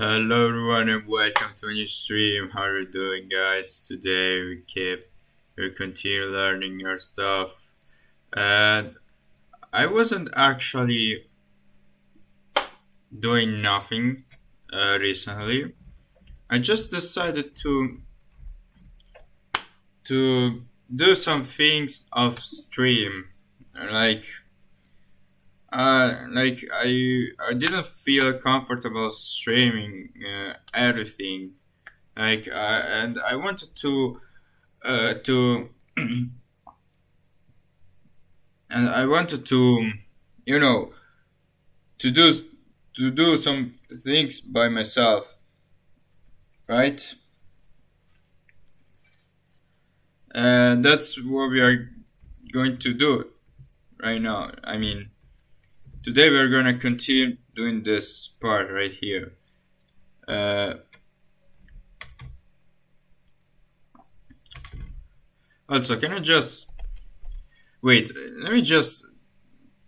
Hello everyone and welcome to a new stream. How are you doing guys? Today we continue learning our stuff, and I wasn't actually doing nothing recently. I just decided to do some things off stream. Like I didn't feel comfortable streaming everything. And I wanted to and I wanted to, you know, to do to do some things by myself, right? And that's what we are going to do right now. I mean, today we are going to continue doing this part right here. Uh, Also, can I just wait? Let me just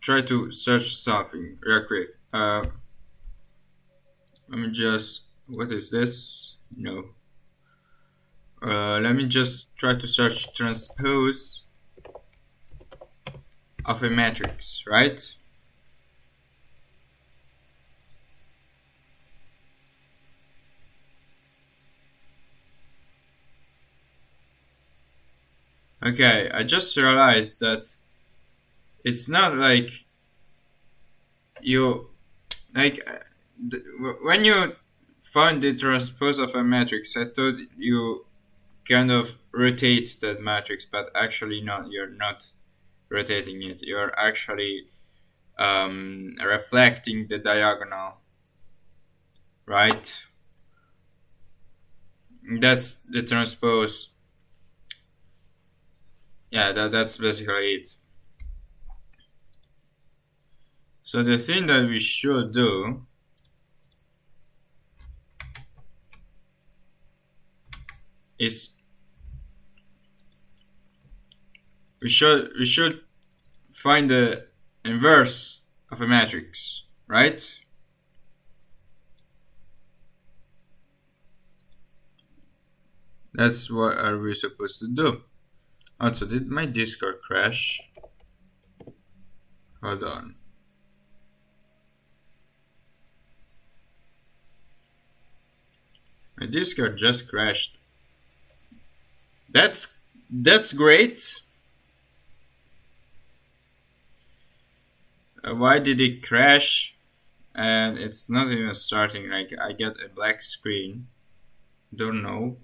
try to search something real quick. Let me just. What is this? No. Let me just try to search transpose of a matrix, right? Okay, I just realized that it's not like you like when you find the transpose of a matrix. I thought you kind of rotate that matrix, but actually not. You're not rotating it. You're actually reflecting the diagonal, right? That's the transpose. Yeah, that's basically it. So the thing that we should do is we should find the inverse of a matrix, right? That's what are we supposed to do. Also, did my Discord crash? Hold on. My Discord just crashed. That's great. Why did it crash? And it's not even starting. Like I get a black screen. Don't know.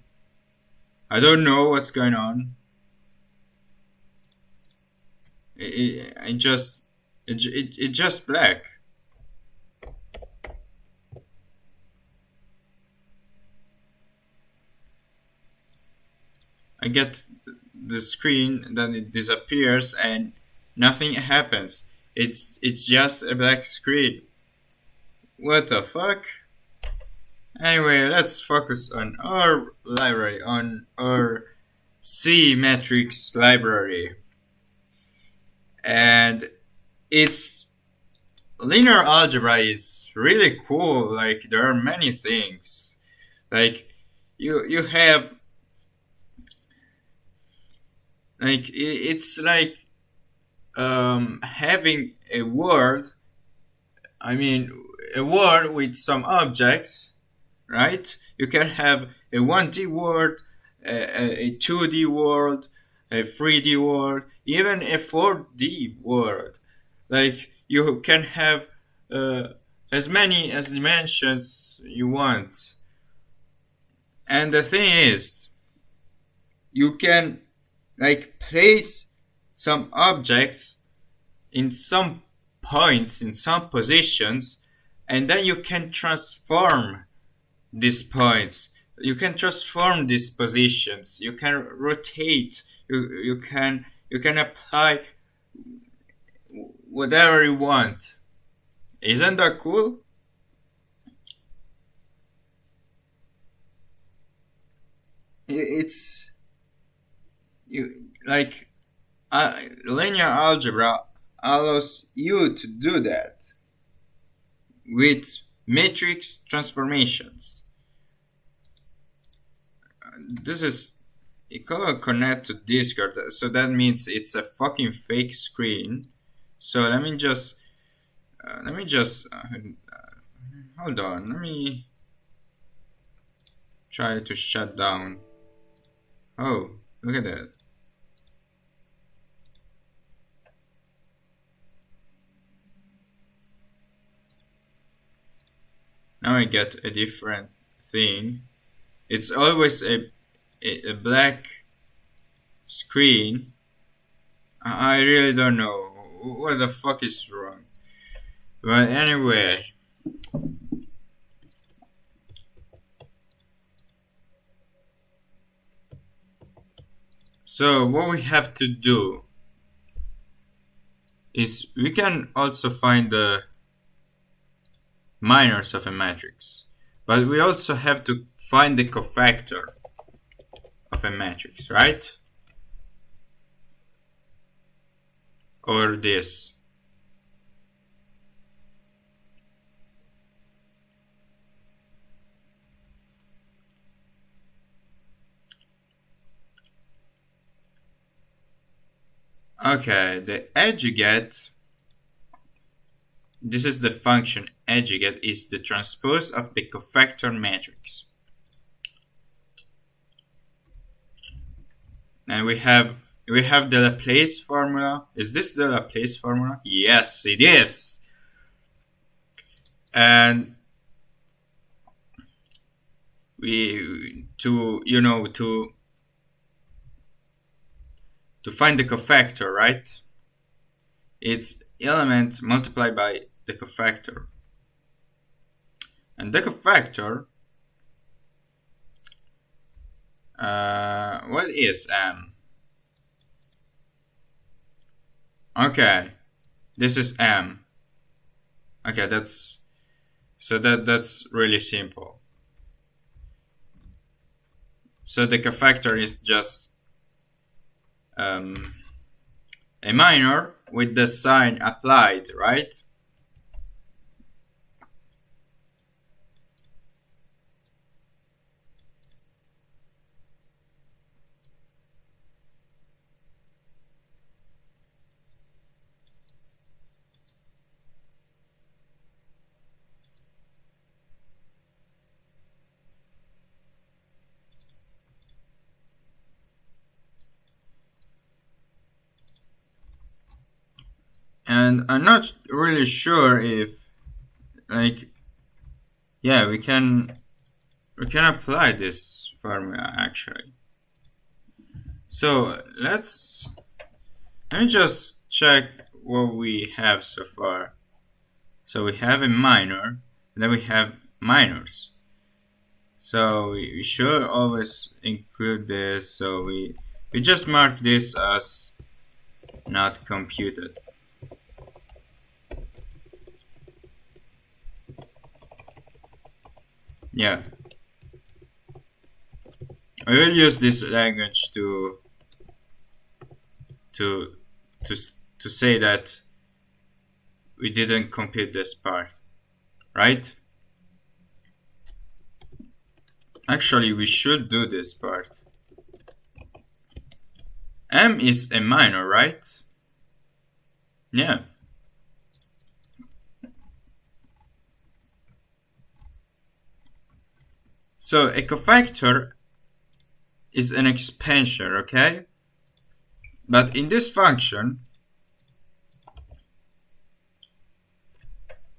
I don't know what's going on. It just black. I get the screen, then it disappears and nothing happens. It's just a black screen. What the fuck? Anyway, let's focus on our library, on our C matrix library. And its linear algebra is really cool. Like there are many things. Like you have like it's like having a word. I mean, a word with some objects, right? You can have a 1D word, a 2D word, a 3D word, even a 4D word. Like you can have as many as dimensions you want. And the thing is, you can like place some objects in some points, in some positions, and then you can transform these points. You can transform these positions. You can rotate. You can apply whatever you want. Isn't that cool? It's you like linear algebra allows you to do that with matrix transformations. This is it cannot connect to Discord, so that means it's a fucking fake screen. So let me just hold on. Let me try to shut down. Oh, look at that. Now I get a different thing. It's always a black screen. I really don't know what the fuck is wrong. But anyway, so what we have to do is we can also find the minors of a matrix, but we also have to find the cofactor of a matrix, right? Or this. Okay, the edge you get, this is the function edge you get, is the transpose of the cofactor matrix. And we have the Laplace formula. Is this the Laplace formula? Yes, it is. And we to find the cofactor, right? It's element multiplied by the cofactor. And the cofactor, what is M? Okay, this is M. Okay, that's really simple. So the cofactor is just a minor with the sign applied, right? And I'm not really sure if, like, yeah, we can apply this formula actually. So let me just check what we have so far. So we have a minor, and then we have minors. So we should always include this. So we just mark this as not computed. Yeah. I will use this language to say that we didn't compute this part, right? Actually, we should do this part. M is a minor, right? Yeah. So a cofactor is an expansion, okay? But in this function,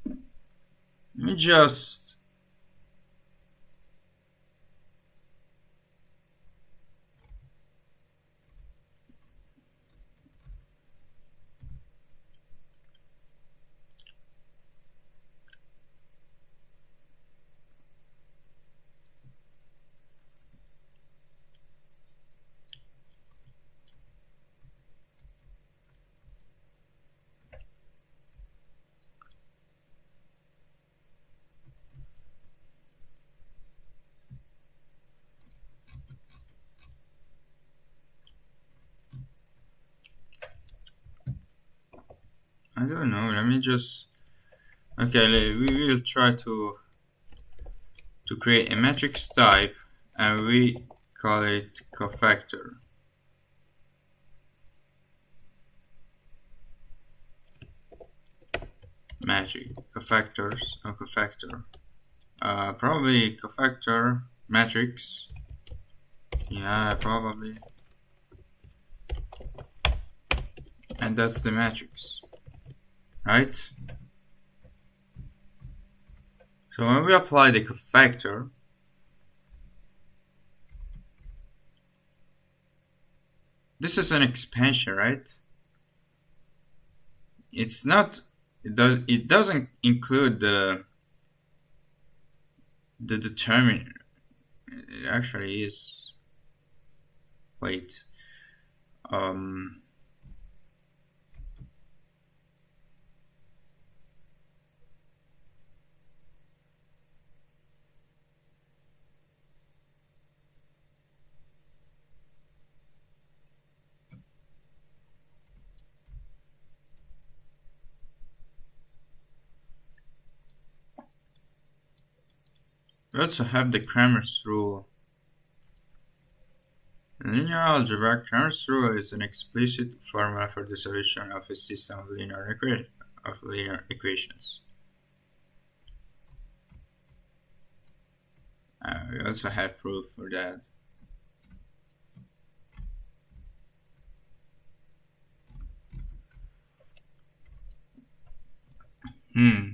let me just I don't know, let me just Okay, we will try to create a matrix type, and we call it cofactor. Magic cofactors or cofactor. Probably cofactor matrix. Yeah, probably. And that's the matrix, right? So when we apply the cofactor, this is an expansion, right? It's not. It doesn't include the determiner. It actually is. Wait. Um. We also have the Cramer's rule. In linear algebra, Cramer's rule is an explicit formula for the solution of a system of linear equations. We also have proof for that. Hmm.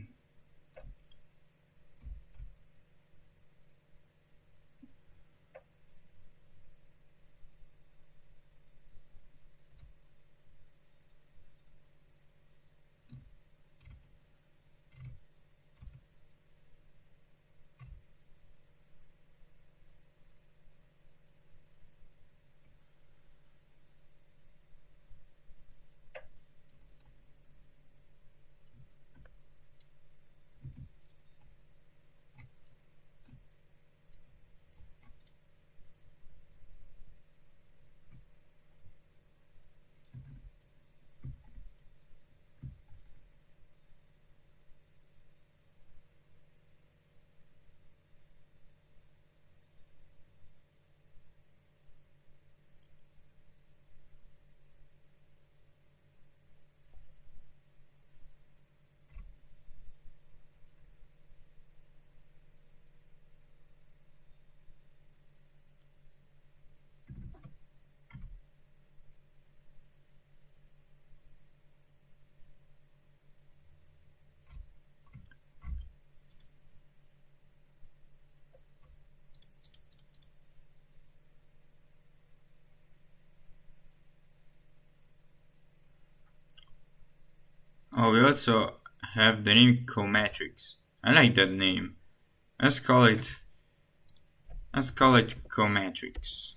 Oh, we also have the name comatrix. I like that name. Let's call it. Let's call it comatrix.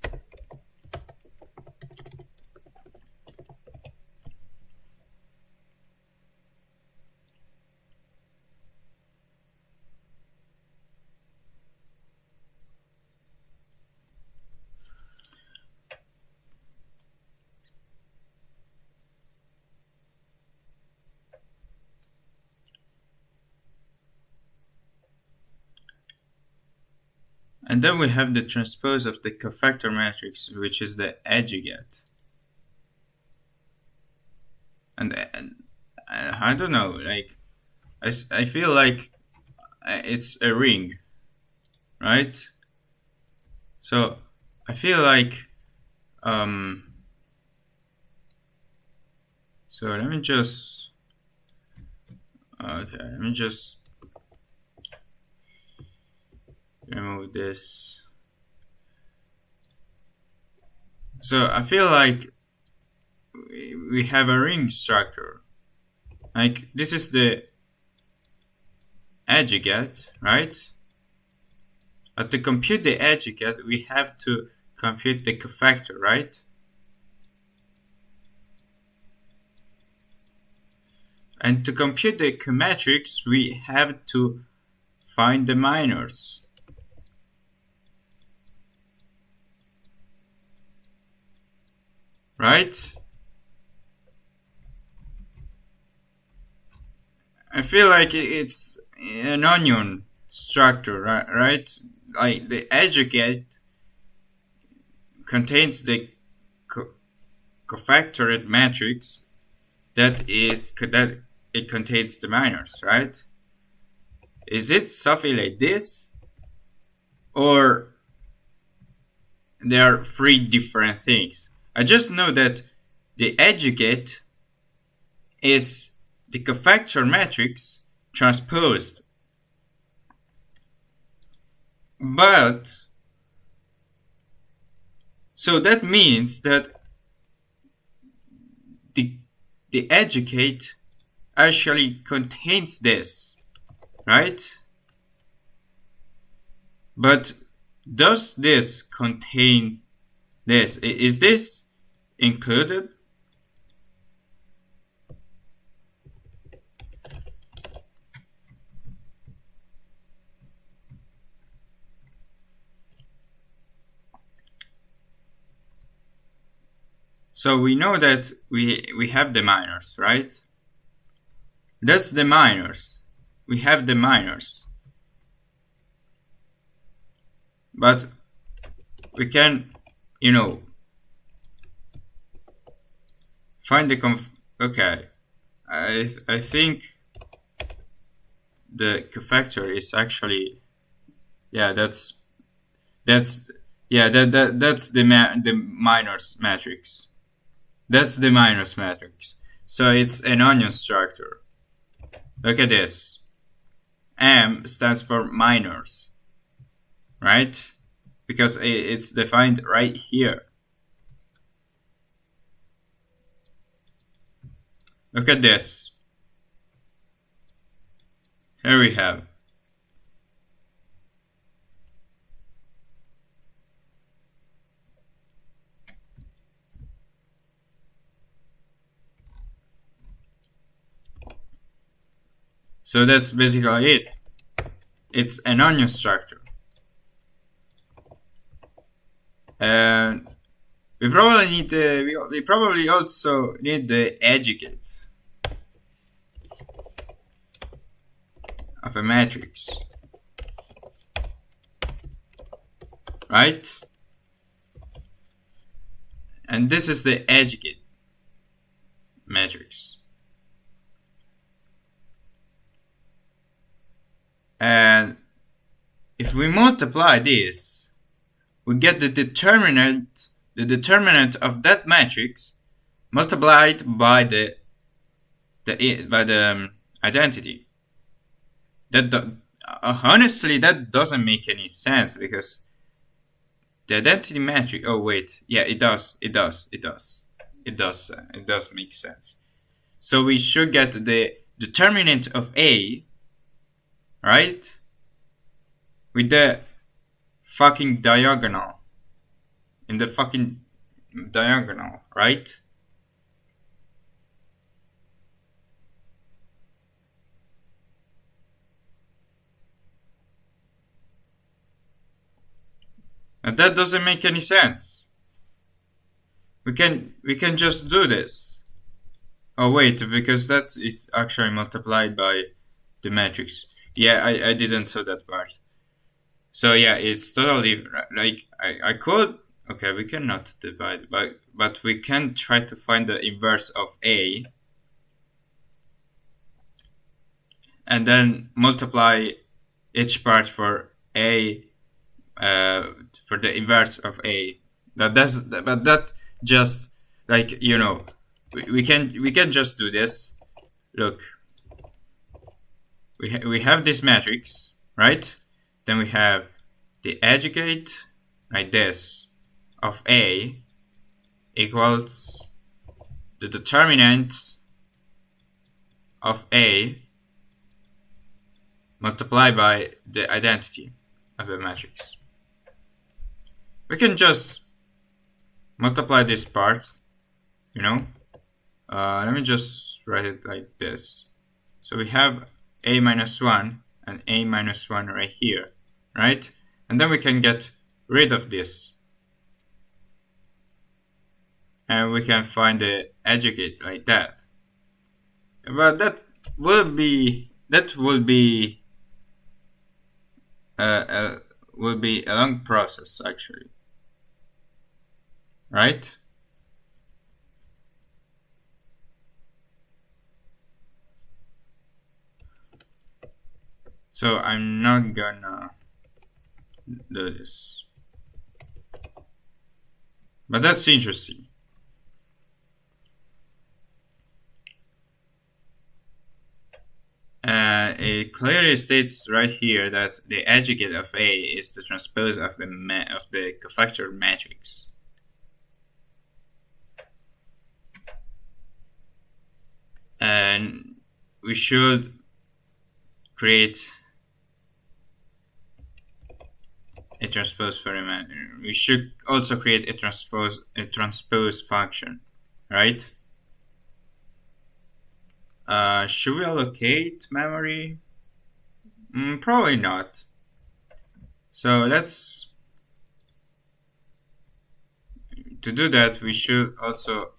And then we have the transpose of the cofactor matrix, which is the adjugate. And I don't know, like I feel like it's a ring, right? So I feel like um. So let me just okay. Let me just remove this. So I feel like we have a ring structure. Like this is the adjugate, right? But to compute the adjugate, we have to compute the cofactor, right? And to compute the comatrix, we have to find the minors. Right? I feel like it's an onion structure, right? Like the educate contains the cofactored matrix that it contains the minors, right? Is it something like this, or there are three different things? I just know that the educate is the cofactor matrix transposed, but so that means that the educate actually contains this, right? But does this contain this? Is this included? So we know that we have the minors, right? That's the minors. We have the minors. But we can, find the okay. I think the cofactor is actually, yeah, that's the minors matrix. That's the minors matrix. So it's an onion structure. Look at this. M stands for minors, right? Because it's defined right here. Look at this. Here we have. So that's basically it. It's an onion structure. And we probably need we probably also need the educate of a matrix, right? And this is the educate matrix. And if we multiply this, we get the determinant of that matrix multiplied by the identity. Honestly, that doesn't make any sense, because the identity matrix. Oh wait, yeah, it does make sense. So we should get the determinant of A, right, with the fucking diagonal, in the fucking diagonal, right? And that doesn't make any sense. We can just do this. Oh wait, because that is actually multiplied by the matrix. Yeah, I didn't saw that part. So yeah, it's totally like I could. Okay, we cannot divide, but we can try to find the inverse of A, and then multiply each part for A, for the inverse of A. But that just like we can just do this. Look, we have this matrix, right? Then we have the educate like this of A equals the determinant of A multiplied by the identity of the matrix. We can just multiply this part, let me just write it like this. So we have A minus 1 and A minus 1 right here, right? And then we can get rid of this. And we can find the educate like that. But will be a long process actually, right? So I'm not gonna do this, but that's interesting. It clearly states right here that the adjugate of A is the transpose of the cofactor matrix. And we should create a transpose for a matrix. We should also create a transpose function, right? Should we allocate memory? Probably not. So to do that, we should also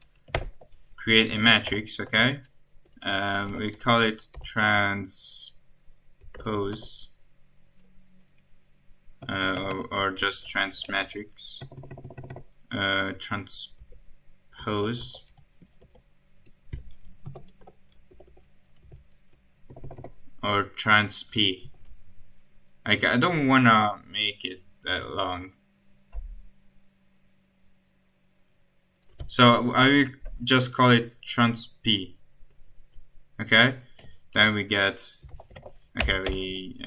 create a matrix, okay? We call it transpose, or just trans matrix. Transpose. Or trans P. Like, I don't wanna make it that long. So I will just call it trans P. Okay? Then we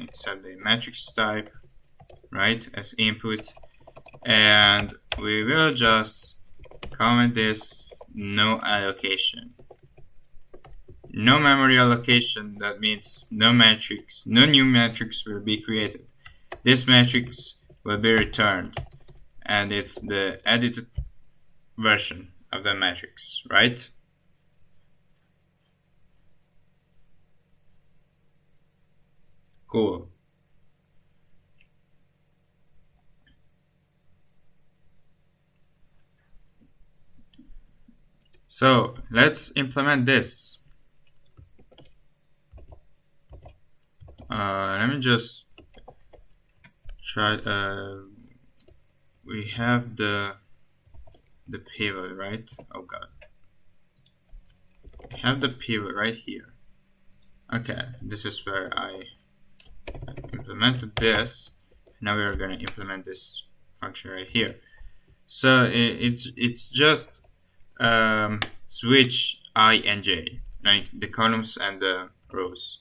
accept the matrix type, right, as input. And we will just comment this no allocation. No memory allocation, that means no new matrix will be created. This matrix will be returned, and it's the edited version of the matrix, right? Cool. So let's implement this. Let me just try. We have the pivot, right? Oh god, we have the pivot right here. Okay, this is where I implemented this. Now we are going to implement this function right here. So it's just switch I and J, like the columns and the rows.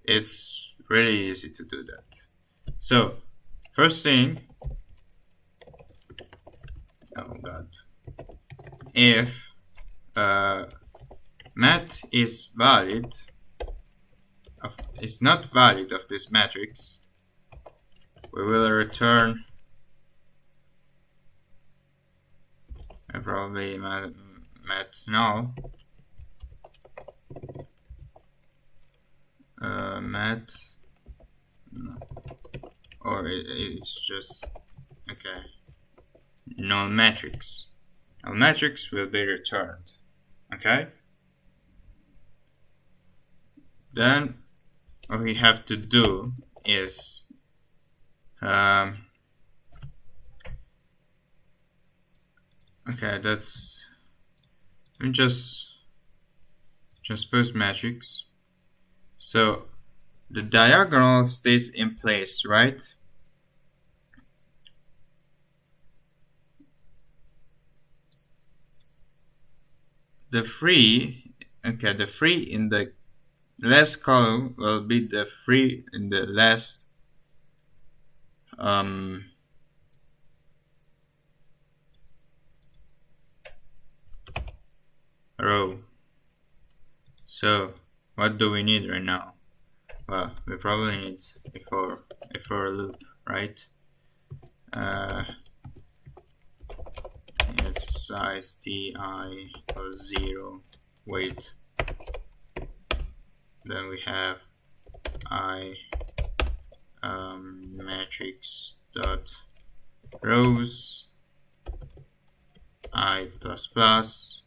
It's really easy to do that. So first thing, oh god, if mat is not valid of this matrix, we will return probably mat null. Mat no. Or it's just okay. Null matrix. Null matrix will be returned. Okay. Then what we have to do is okay, that's just transpose matrix. So the diagonal stays in place, right? The free in the last column will be the free in the last row. So what do we need right now? Well, we probably need a for loop, right? It's size ti equals 0, wait. Then we have I matrix dot rows I plus plus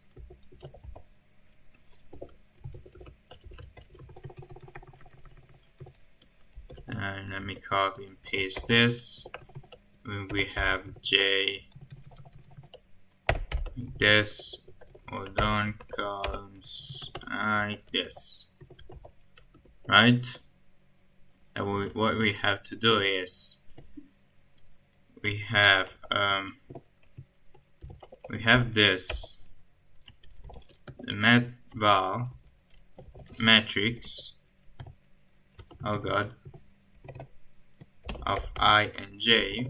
And let me copy and paste this. We have J like this, hold on, columns like this, right? And what we have to do is we have this, the val matrix, oh god, of I and J.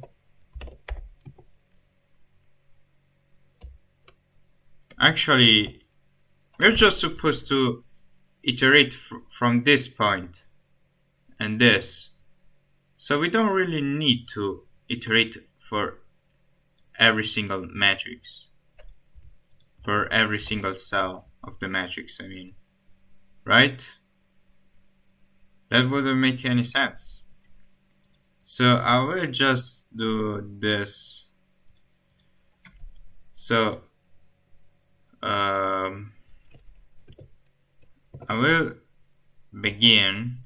Actually, we're just supposed to iterate from this point and this, so we don't really need to iterate for every single matrix, for every single cell of the matrix, I mean, right? That wouldn't make any sense. So I will just do this. So I will begin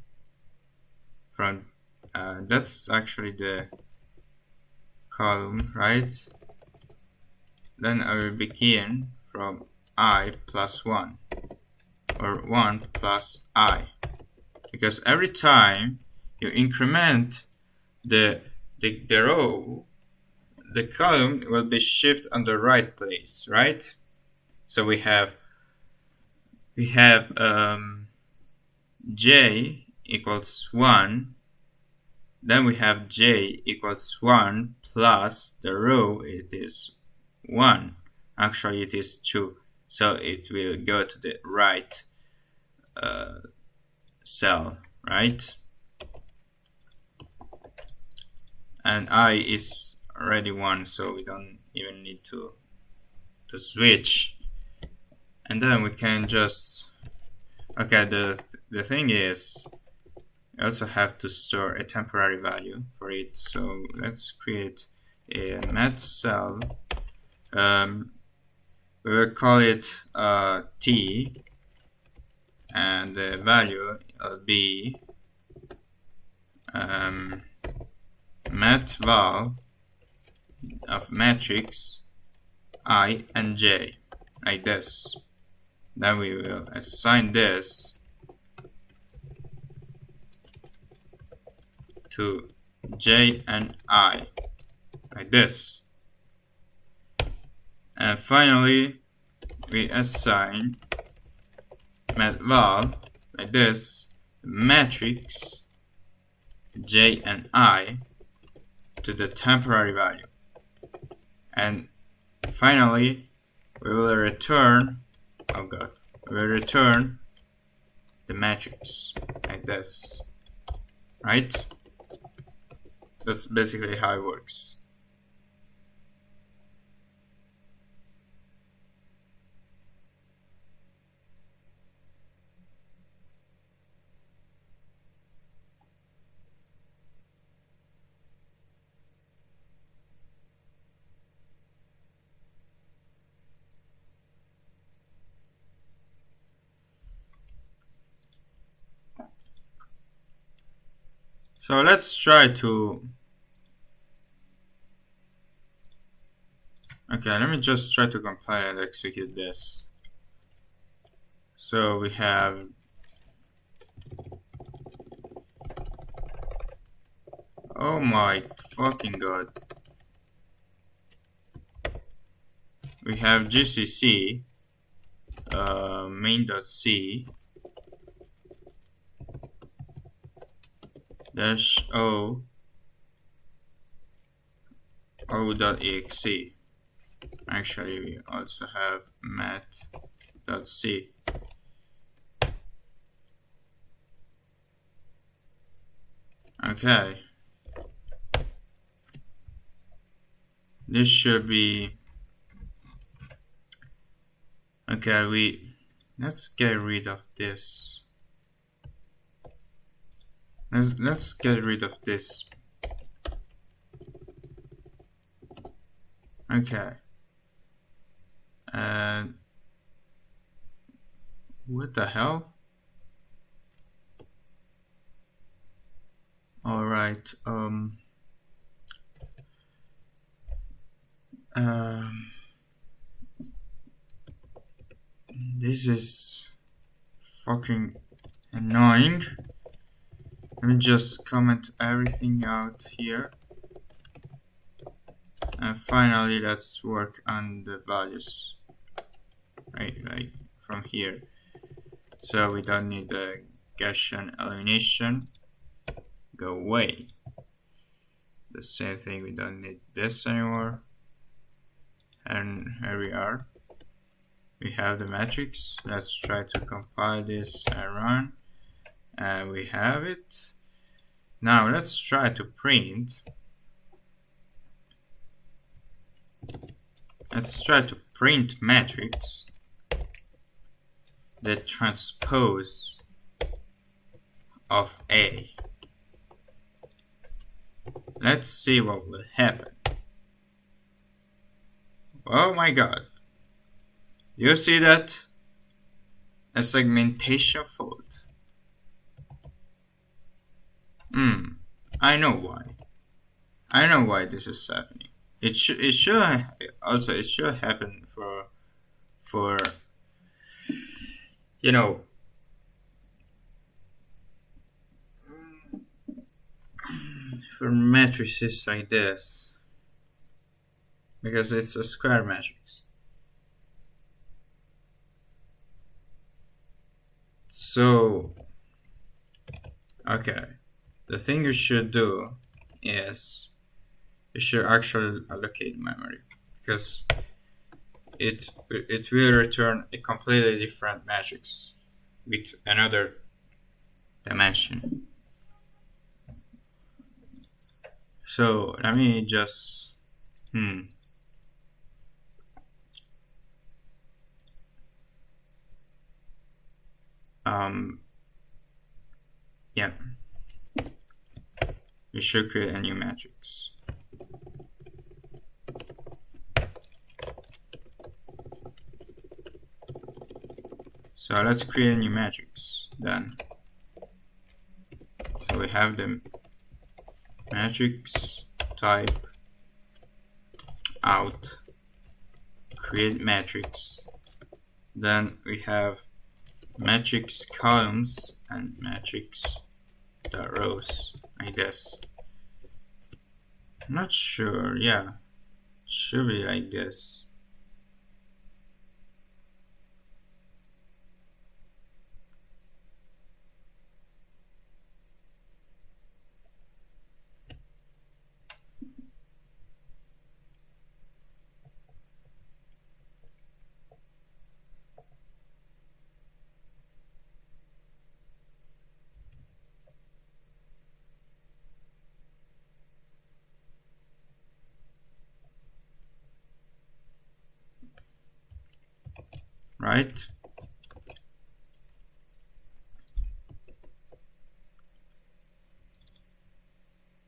from that's actually the column, right? Then I will begin from I plus 1 or 1 plus I, because every time you increment the row, the column will be shifted on the right place, right? So we have J equals 1, then we have J equals 1 plus the row, it is 1. Actually it is 2, so it will go to the right cell, right? And I is already 1, so we don't even need to switch. And then we can just, okay, the thing is, we also have to store a temporary value for it. So let's create a mat cell. We will call it T, and the value will be mat val of matrix I and J, like this. Then we will assign this to J and I, like this. And finally, we assign mat val, like this, matrix J and I to the temporary value. And finally, we will return, oh god, we will return the matrix, like this, right? That's basically how it works. So let's try to, okay, let me just try to compile and execute this. So we have oh my fucking god. We have gcc main.c dash o.exe. Actually, we also have mat.c. Okay. This should be okay. Let's get rid of this. Let's get rid of this. Okay. And what the hell? All right. Um, this is fucking annoying. Let me just comment everything out here. And finally, let's work on the values. Right, from here. So we don't need the Gaussian elimination. Go away. The same thing, we don't need this anymore. And here we are. We have the matrix. Let's try to compile this and run. And we have it. Now let's try to print. Let's try to print matrix the transpose of A. Let's see what will happen. Oh my god. You see that? A segmentation fault. I know why. I know why this is happening. It should happen for you know for matrices like this, because it's a square matrix. So okay, the thing you should do is you should actually allocate memory, because it will return a completely different matrix with another dimension. So let me just yeah, we should create a new matrix. So let's create a new matrix then. So we have the matrix type out create matrix. Then we have matrix columns and matrix dot rows, I guess. I'm not sure. Yeah, should be like this. Right?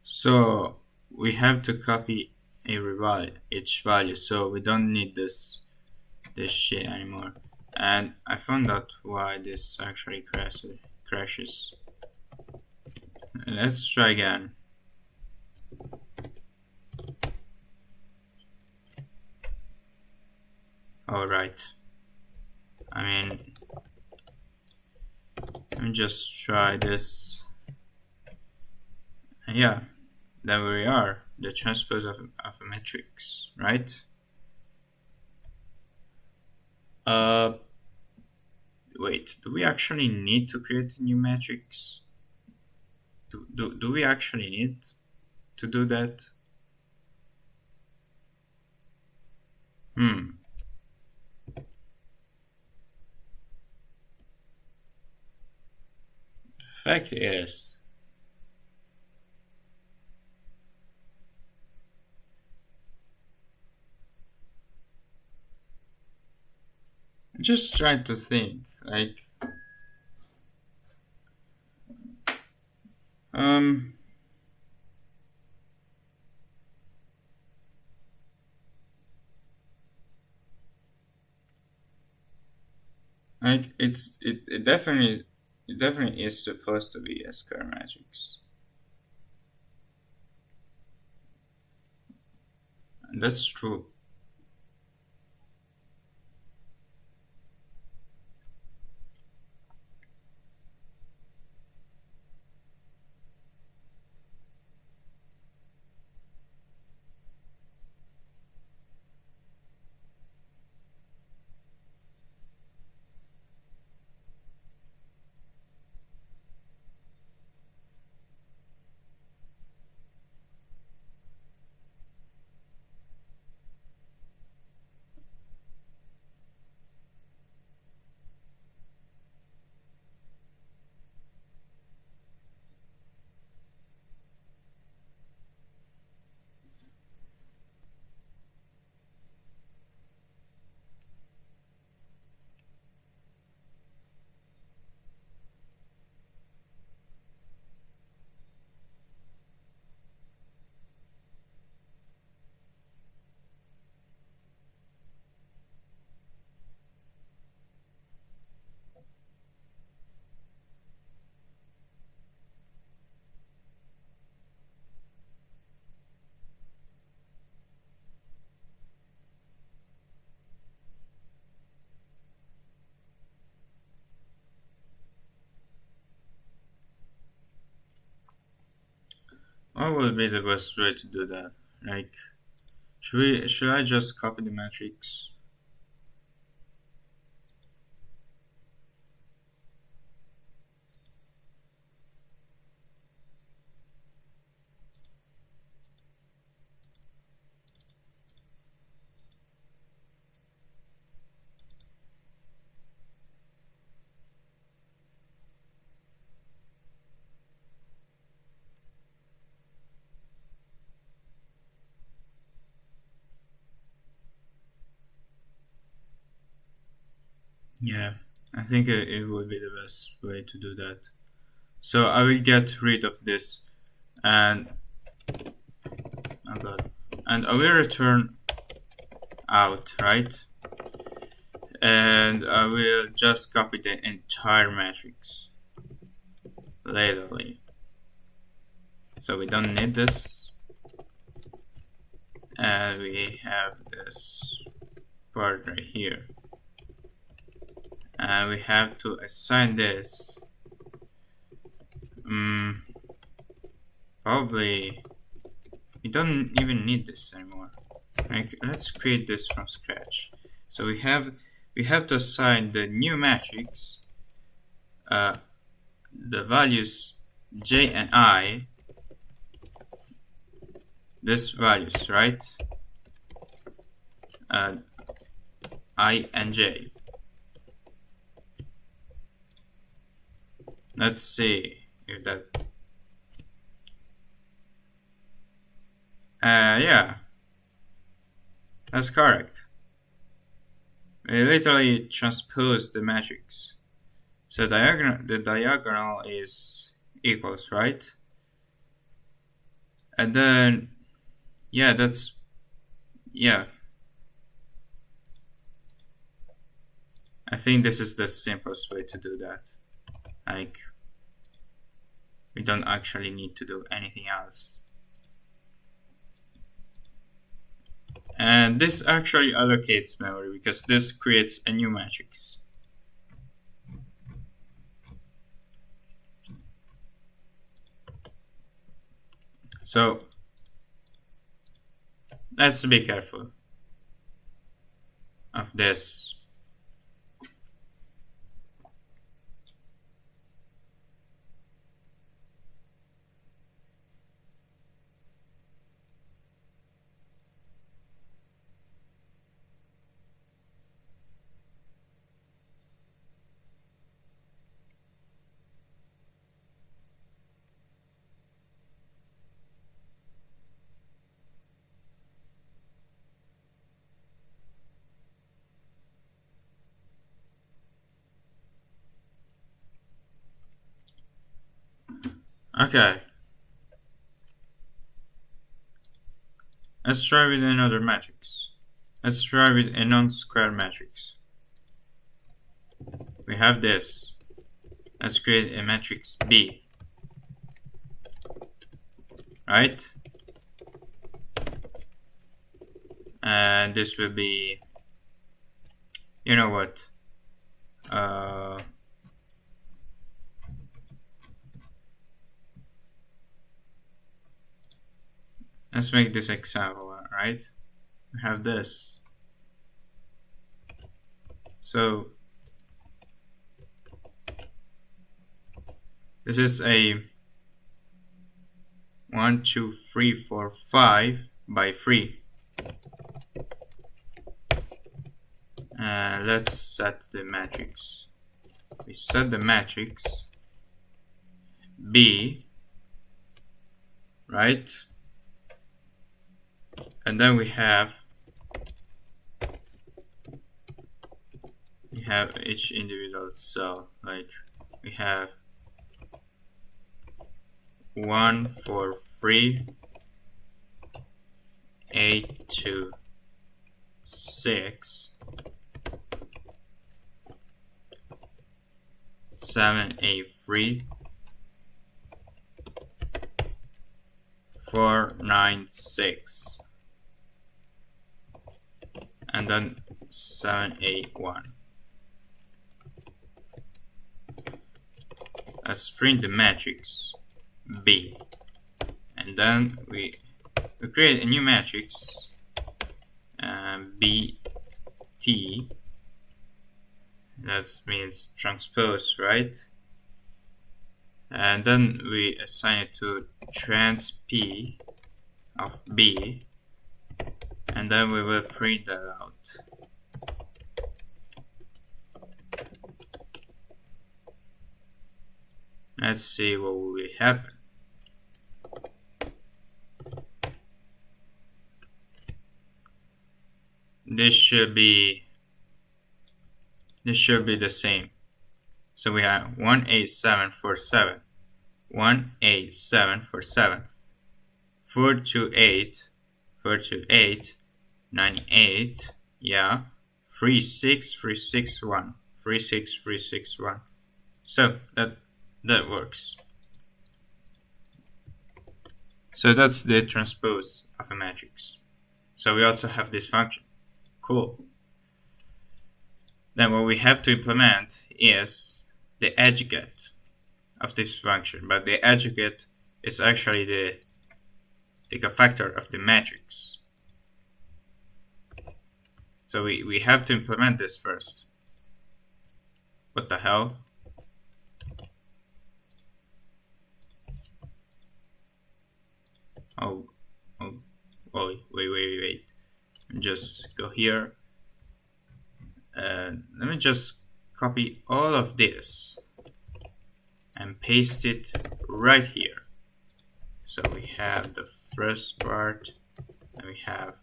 So we have to copy each value, so we don't need this shit anymore. And I found out why this actually crashes. Let's try again. Alright. I mean, let me just try this. Yeah, there we are, the transpose of a matrix, right? Wait, do we actually need to create a new matrix? Do we actually need to do that? Fact is, I'm just trying to think, like, like it definitely is supposed to be a square matrix. That's true. What would be the best way to do that? Like, should I just copy the matrix? Yeah, I think it would be the best way to do that. So I will get rid of this, and oh god, and I will return out, right? And I will just copy the entire matrix laterally. So we don't need this, and we have this part right here, and we have to assign this. Probably we don't even need this anymore. Like, let's create this from scratch. So we have to assign the new matrix the values j and I, this values, right? I and j. Let's see if that. Yeah, that's correct. We literally transpose the matrix. So the diagonal is equals, right? And then, yeah, yeah. I think this is the simplest way to do that. Like, we don't actually need to do anything else. And this actually allocates memory because this creates a new matrix. So let's be careful of this. Okay. Let's try with another matrix. Let's try with a non-square matrix. We have this. Let's create a matrix B. Right? and this will be, you know what, let's make this example, right? We have this. So this is a 1, 2, 3, 4, 5 by 3. Let's set the matrix. We set the matrix B, right? And then we have each individual cell. Like we have 1, 4, 3, 8, 2, 6, 7, 8, 3, 4, 9, 6, and then 7, 8, 1. Let's print the matrix B, and then we create a new matrix BT. That means transpose, right? And then we assign it to trans P of B, and then we will print that out. Let's see what will happen. This should be the same. So we have 18747, 18747, 428, 428, 98, yeah, 36361, 36361. So that works. So that's the transpose of a matrix. So we also have this function. Cool. Then what we have to implement is the adjugate of this function, but the adjugate is actually the cofactor of the matrix. So we have to implement this first. What the hell? Oh, wait. Just go here. Let me just copy all of this and paste it right here. So we have the first part, and we have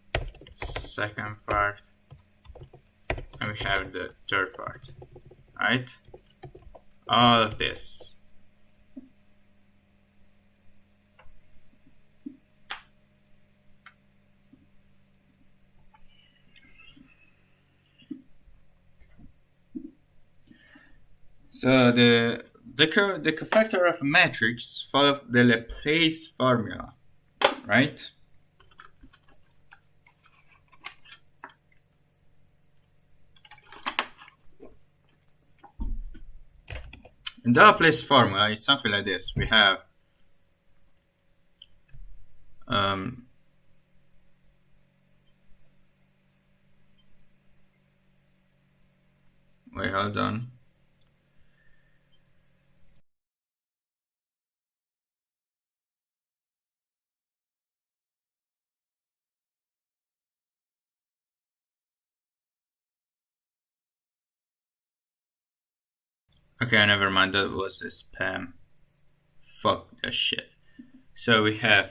second part, and we have the third part, right? All of this. So the cofactor of a matrix follows the Laplace formula, right? And the Laplace formula is something like this. We have wait, hold on. Okay, never mind, that was a spam. Fuck that shit. So we have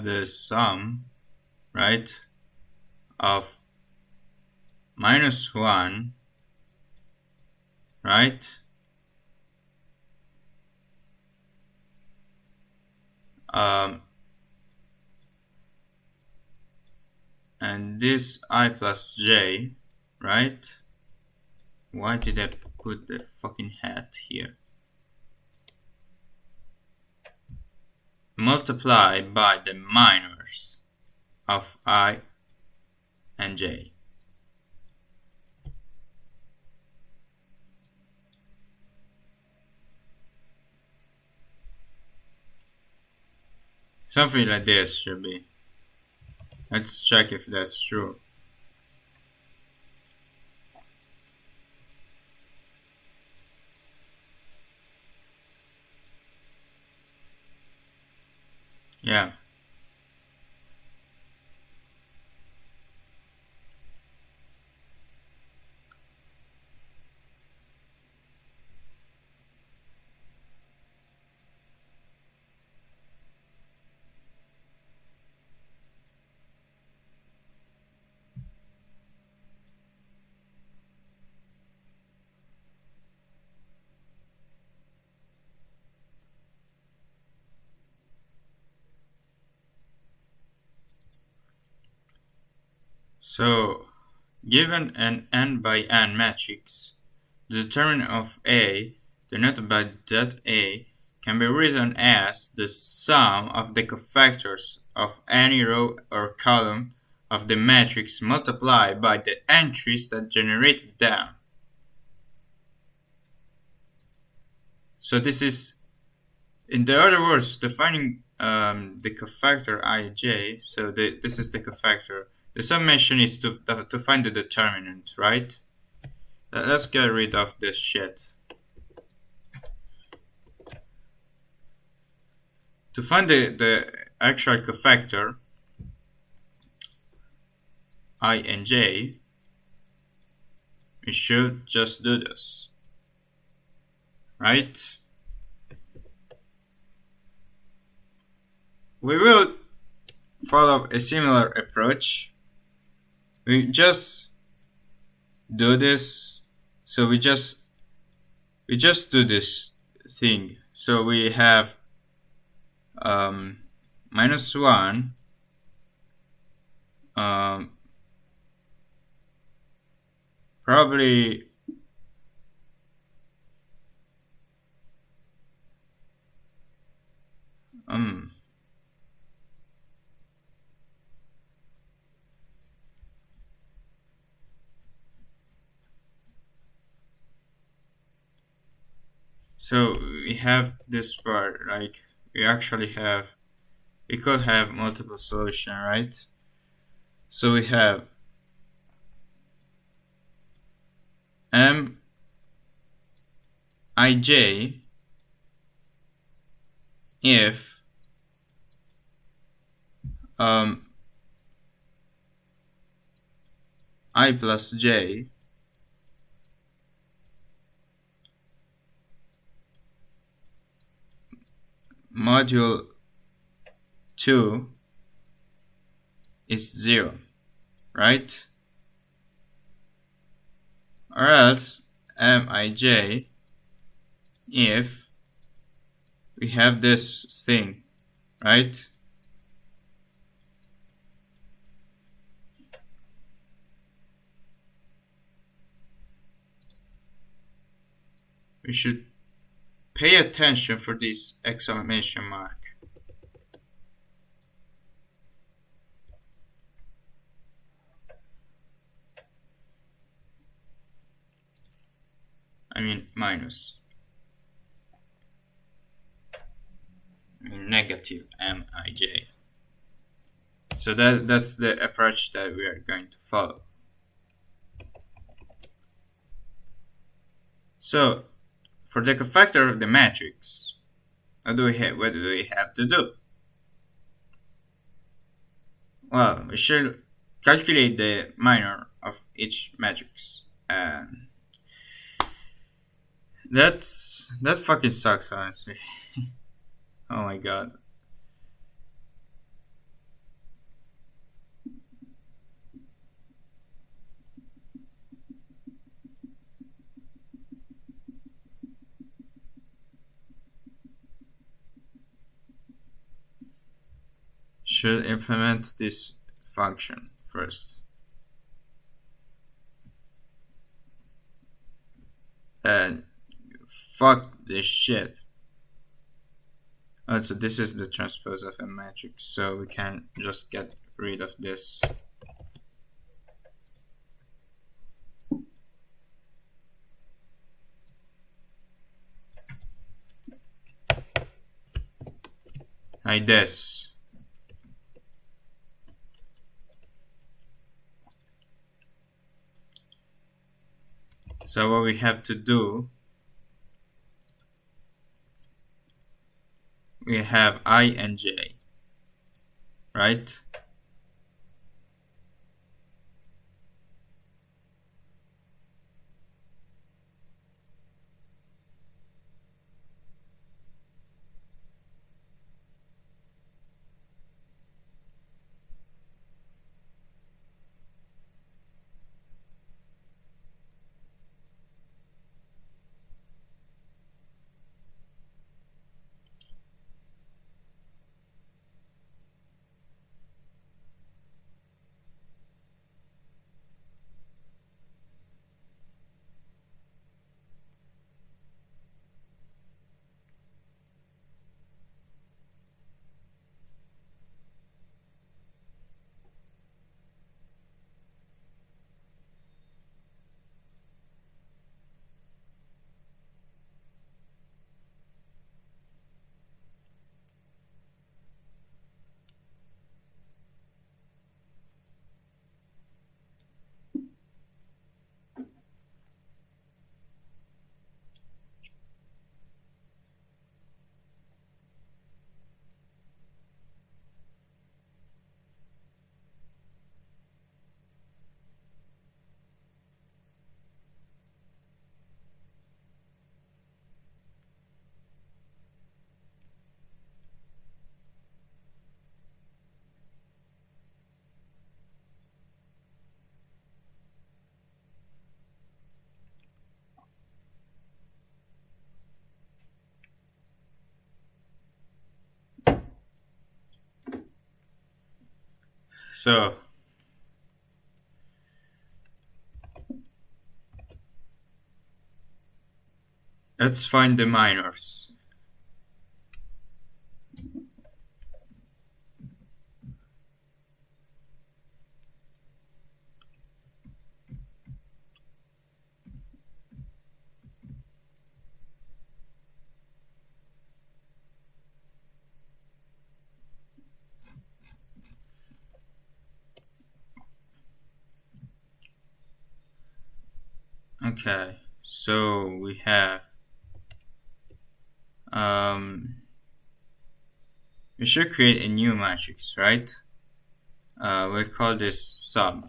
the sum, right, of -1, right, and this I plus j, right? Why did I put the fucking hat here? multiplied by the minors of I and J. Something like this should be. Let's check if that's true. Yeah. So, given an n by n matrix, the determinant of A, denoted by dot A, can be written as the sum of the cofactors of any row or column of the matrix multiplied by the entries that generated them. So this is, in the other words, defining the cofactor ij. So this is the cofactor. The summation is to find the determinant, right? Let's get rid of this shit. To find the actual cofactor I and j, we should just do this, right? We will follow a similar approach. We just do this. So we just do this thing. So we have -1 probably so we have this part, like we could have multiple solutions, right? So we have Mij if I plus j module 2 is 0, right? Or else Mij if we have this thing, right? We should pay attention for this exclamation mark. I mean minus. I mean negative Mij. So that's the approach that we are going to follow. So for the cofactor of the matrix, what do we have to do? Well, we should calculate the minor of each matrix, and that fucking sucks, honestly. Oh my god. Should implement this function first. And fuck this shit. Oh, so this is the transpose of a matrix, so we can just get rid of this. Like this. So what we have to do, we have I and J, right? So let's find the minors. Okay, so we have we should create a new matrix, right? We'll call this sub,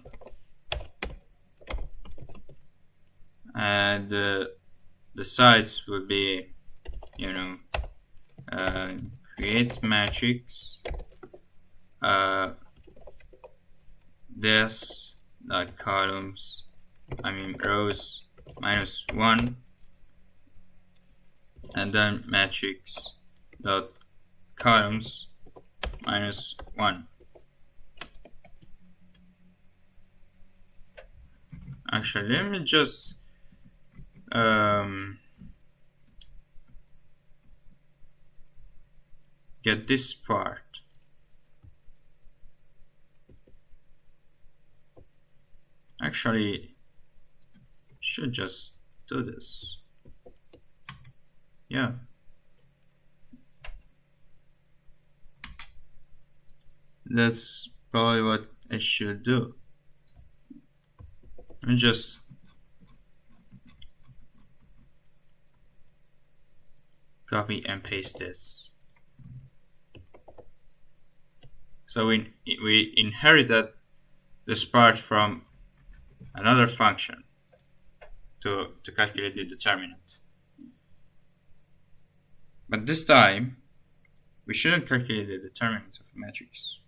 and the sides will be, you know, create matrix this dot columns, rows -1, and then matrix dot columns -1. Actually, let me just get this part. Actually, should just do this. Yeah. That's probably what I should do. Let me just copy and paste this. So we inherited this part from another function to calculate the determinant. But this time, we shouldn't calculate the determinant of a matrix.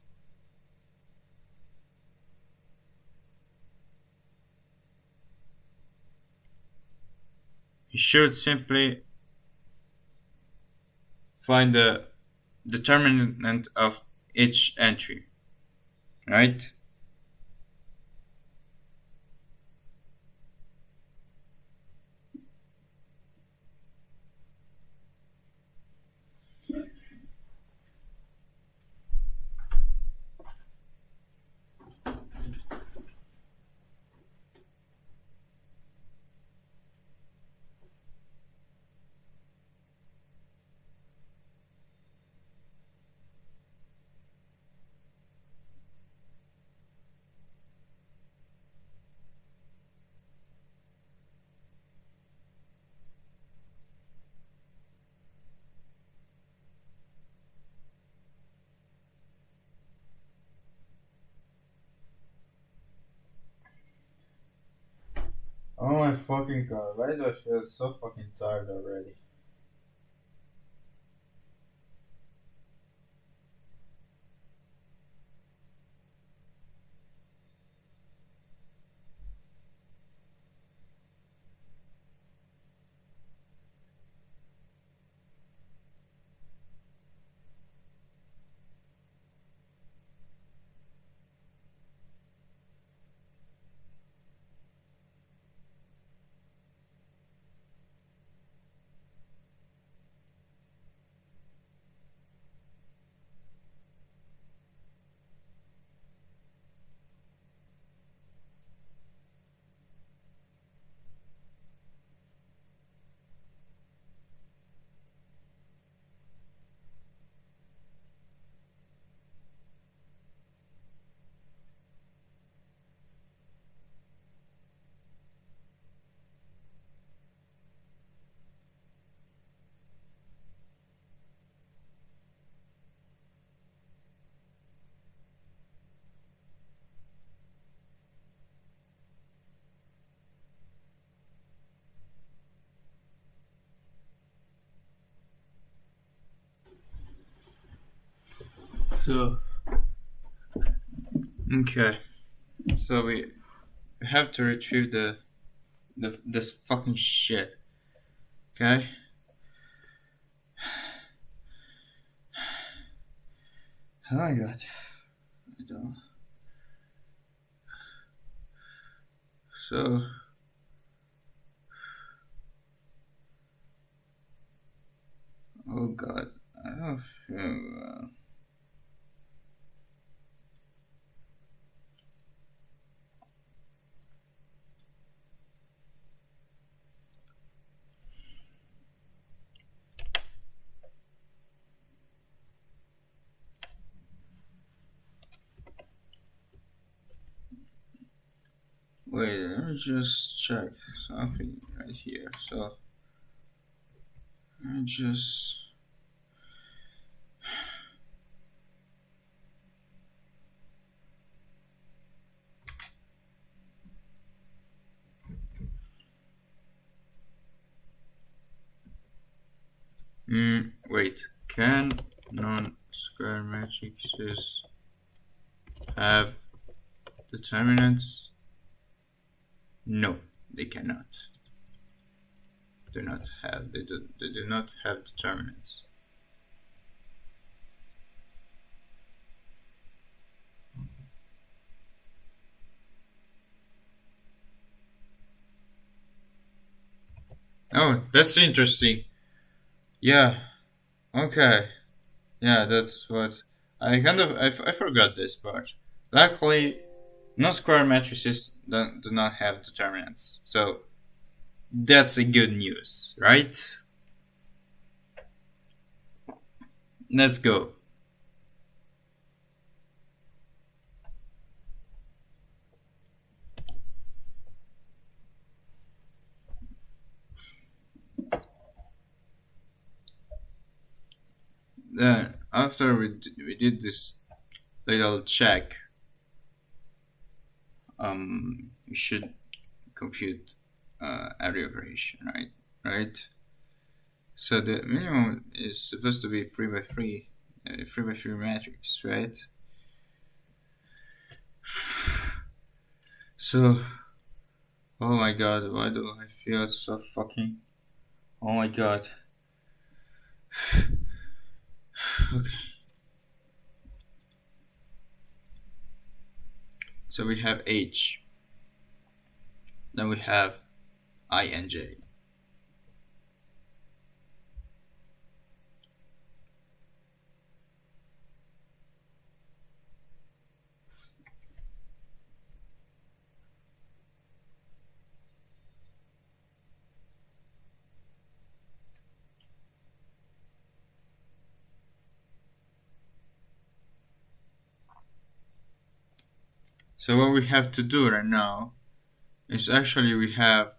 You should simply find the determinant of each entry, right? Oh my fucking god, why do I feel so fucking tired already? So, okay. So we have to retrieve this fucking shit. Okay? Oh my god. I don't. So. Oh god. I don't feel. Wait, let me just check something right here. So. I just. Wait. Can non-square matrices have determinants? No, they cannot. Do not have. They do not have determinants. Oh, that's interesting. Yeah. Okay. Yeah, that's what I kind of I forgot this part. Luckily, no square matrices do not have determinants, so that's a good news, right? Let's go. Then after we did this little check, we should compute every operation, right? Right. So the minimum is supposed to be 3 by 3, 3 by 3 matrix, right? So, oh my god, why do I feel so fucking? Oh my god. Okay. So we have H. Then we have I and J. So what we have to do right now is actually we have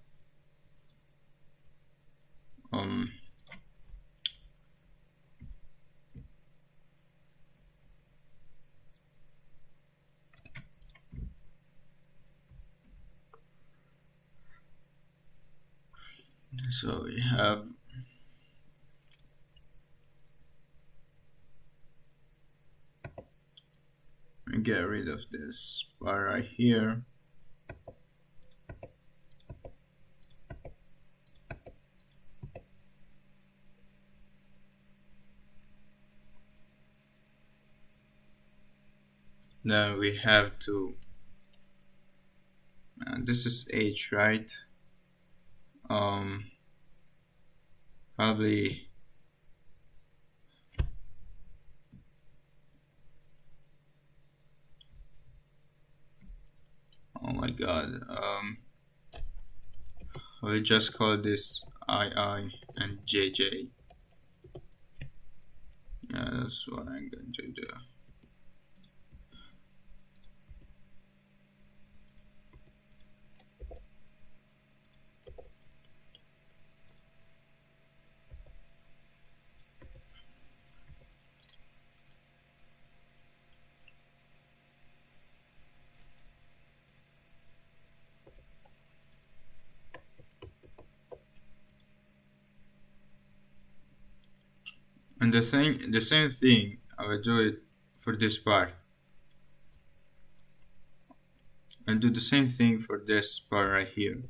um So we have get rid of this bar right here. Then we have to this is H, right? Probably oh my god. We'll just call this II and JJ. Yeah, that's what I'm going to do. And the same thing, I will do it for this part. And do the same thing for this part right here.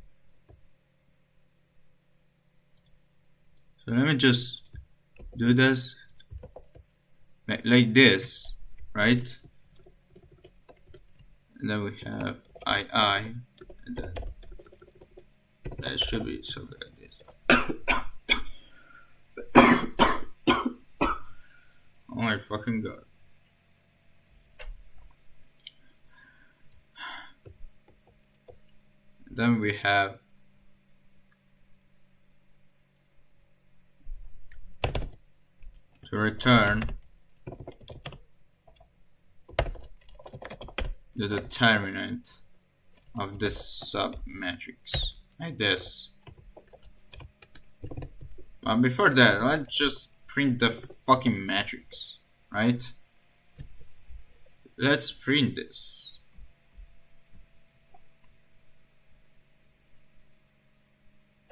So let me just do this like this, right? And then we have II, and then that should be something like this. Oh my fucking god. Then we have to return the determinant of this submatrix, like this. But before that, let's just print the fucking matrix, right? Let's print this.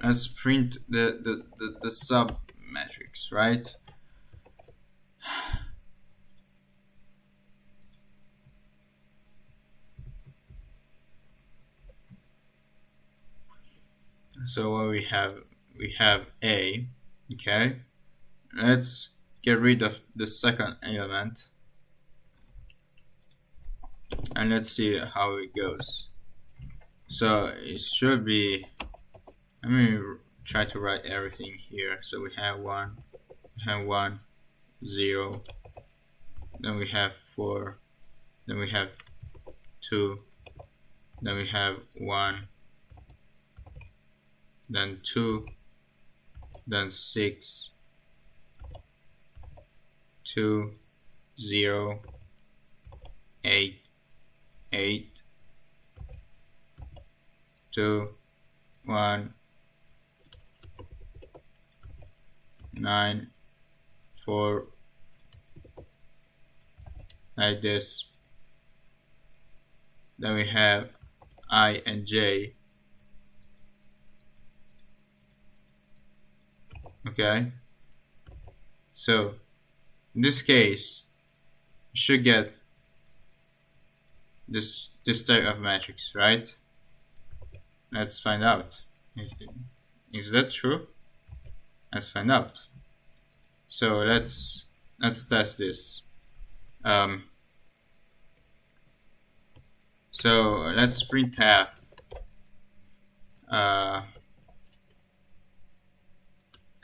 Let's print the sub matrix, right? So what we have A, okay? Let's get rid of the second element and let's see how it goes. So it should be, let me try to write everything here. So we have 1, 0, then we have 4, then we have 2, then we have 1, then 2, then 6, 2, 0, 8, 8, 2, 1, 9, 4, like this. Then we have I and J. Okay, so in this case, you should get this type of matrix, right? Let's find out. Is that true? Let's find out. So let's test this. So let's printf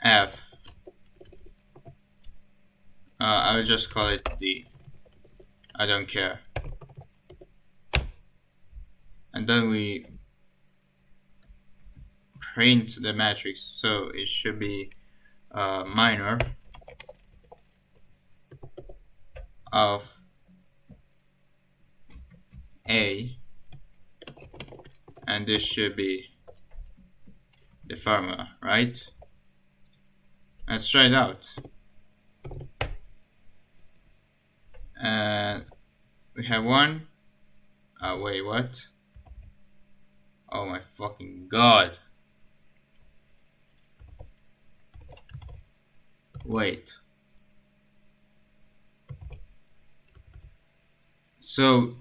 f. I will just call it D. I don't care. And then we print the matrix, so it should be minor of A, and this should be the formula, right? Let's try it out. And we have 1. Wait, what? Oh my fucking god. Wait. So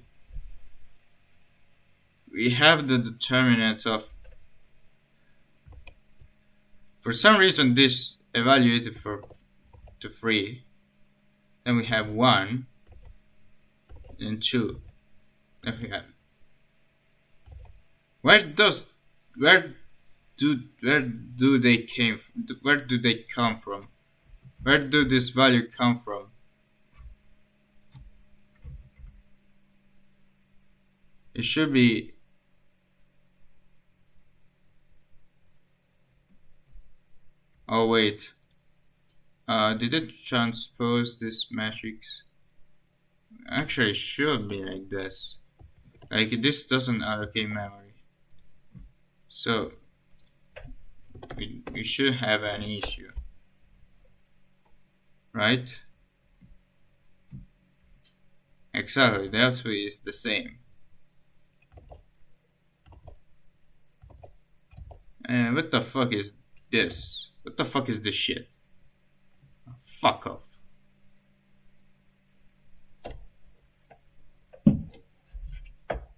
we have the determinant of, for some reason this evaluated for to 3. Then we have 1 and 2. Then we have, where does where where do they came where do they come from? Where do this value come from? It should be, oh wait, did it transpose this matrix? Actually it should be like this. Like this doesn't allocate memory. So we should have an issue. Right? Exactly, that's why it's the same. And what the fuck is this? What the fuck is this shit? Fuck off.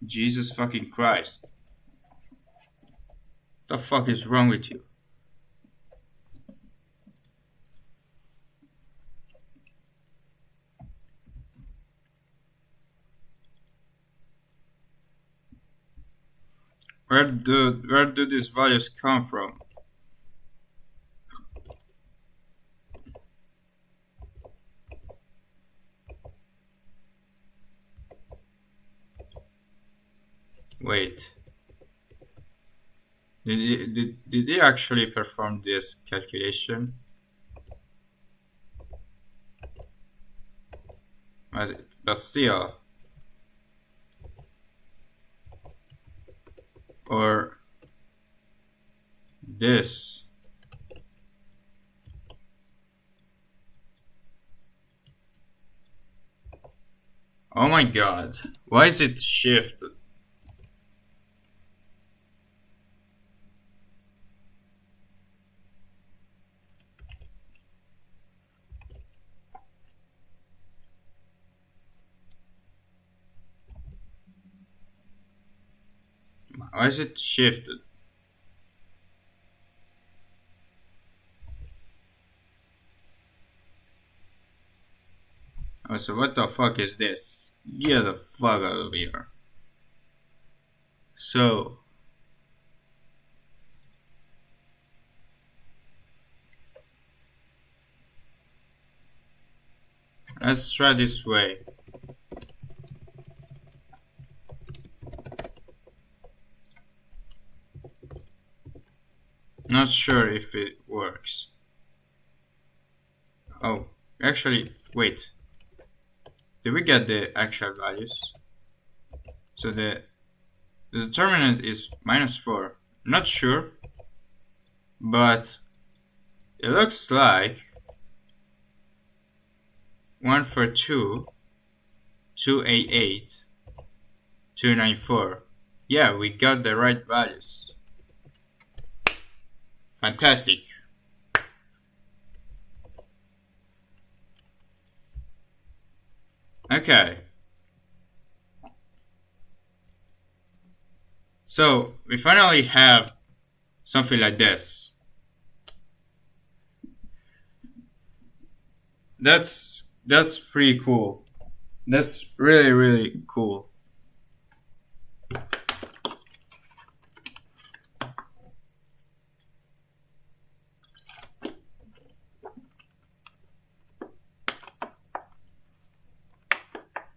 Jesus fucking Christ. The fuck is wrong with you? Where do these values come from? Wait. Did he actually perform this calculation? But still. Or this. Oh my god. Why is it shifted? Why is it shifted? Oh, so what the fuck is this? Get the fuck out of here. So, let's try this way. Not sure if it works. Oh, actually, wait. Did we get the actual values? So the determinant is -4. Not sure, but it looks like 142, 288, 294. Yeah, we got the right values. Fantastic. Okay. So we finally have something like this. That's pretty cool. That's really cool.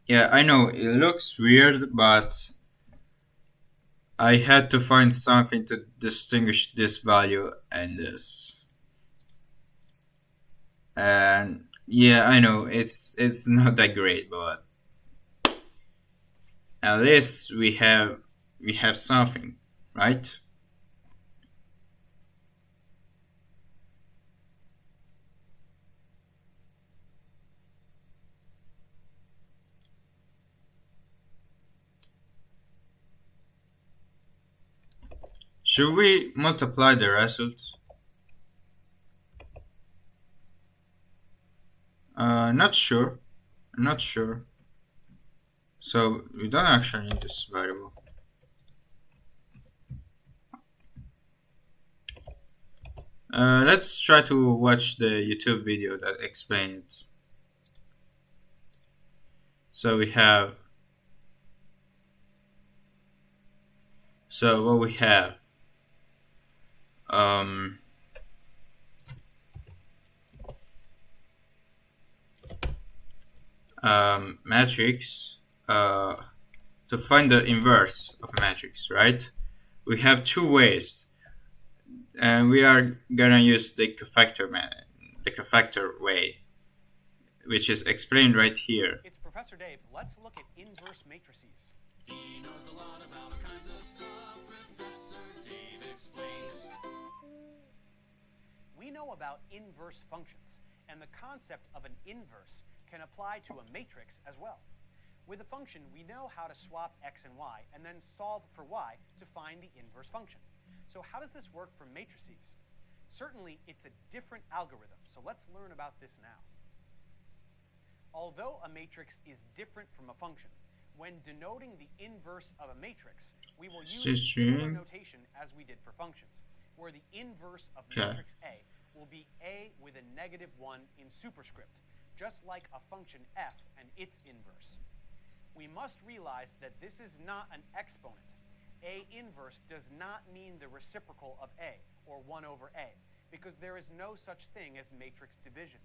Yeah, I know it looks weird, but I had to find something to distinguish this value and this. And yeah, I know it's not that great, but at least we have something, right? Should we multiply the results? Not sure. Not sure. So we don't actually need this variable. Let's try to watch the YouTube video that explains it. So we have. So what we have. Um, Matrix. To find the inverse of a matrix, right? We have two ways, and we are gonna use the cofactor way, which is explained right here. It's Professor Dave. Let's look at inverse matrices. He knows a lot about all kinds of stuff. Professor Dave explains. We know about inverse functions, and the concept of an inverse can apply to a matrix as well. With a function, we know how to swap x and y, and then solve for y to find the inverse function. So how does this work for matrices? Certainly, it's a different algorithm, so let's learn about this now. Although a matrix is different from a function, when denoting the inverse of a matrix, we will use similar notation as we did for functions, where the inverse of matrix A will be A with a -1 in superscript, just like a function f and its inverse. We must realize that this is not an exponent. A inverse does not mean the reciprocal of A, or 1 over A, because there is no such thing as matrix division.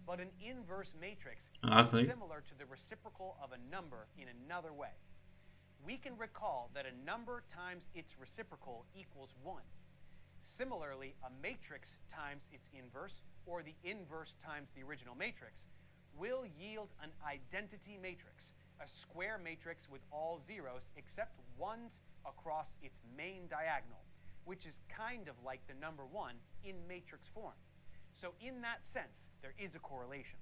But an inverse matrix is similar to the reciprocal of a number in another way. We can recall that a number times its reciprocal equals 1. Similarly, a matrix times its inverse, or the inverse times the original matrix, will yield an identity matrix, a square matrix with all zeros except ones across its main diagonal, which is kind of like the number 1 in matrix form. So in that sense, there is a correlation.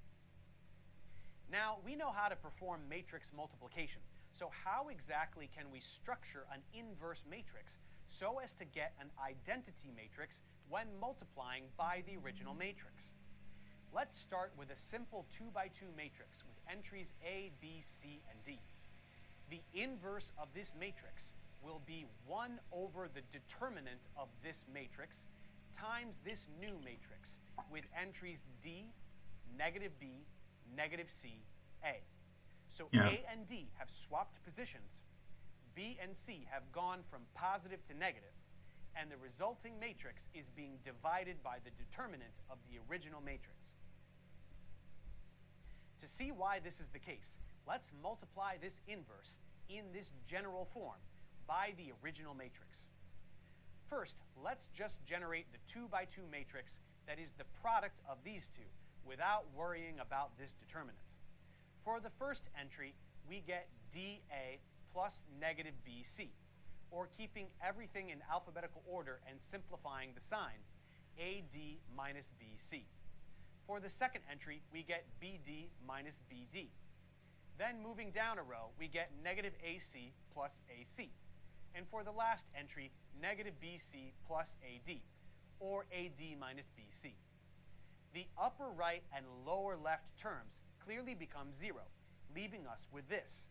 Now, we know how to perform matrix multiplication. So how exactly can we structure an inverse matrix so as to get an identity matrix when multiplying by the original matrix? Let's start with a simple 2x2 matrix with entries A, B, C, and D. The inverse of this matrix will be 1 over the determinant of this matrix times this new matrix with entries D, -B, -C, A. So A and D have swapped positions, B and C have gone from positive to negative, and the resulting matrix is being divided by the determinant of the original matrix. To see why this is the case, let's multiply this inverse in this general form by the original matrix. First, let's just generate the 2x2 matrix that is the product of these two without worrying about this determinant. For the first entry, we get dA plus -bc, or keeping everything in alphabetical order and simplifying the sign, AD minus BC. For the second entry, we get BD minus BD. Then moving down a row, we get -AC plus AC. And for the last entry, -BC plus AD, or AD minus BC. The upper right and lower left terms clearly become 0, leaving us with this.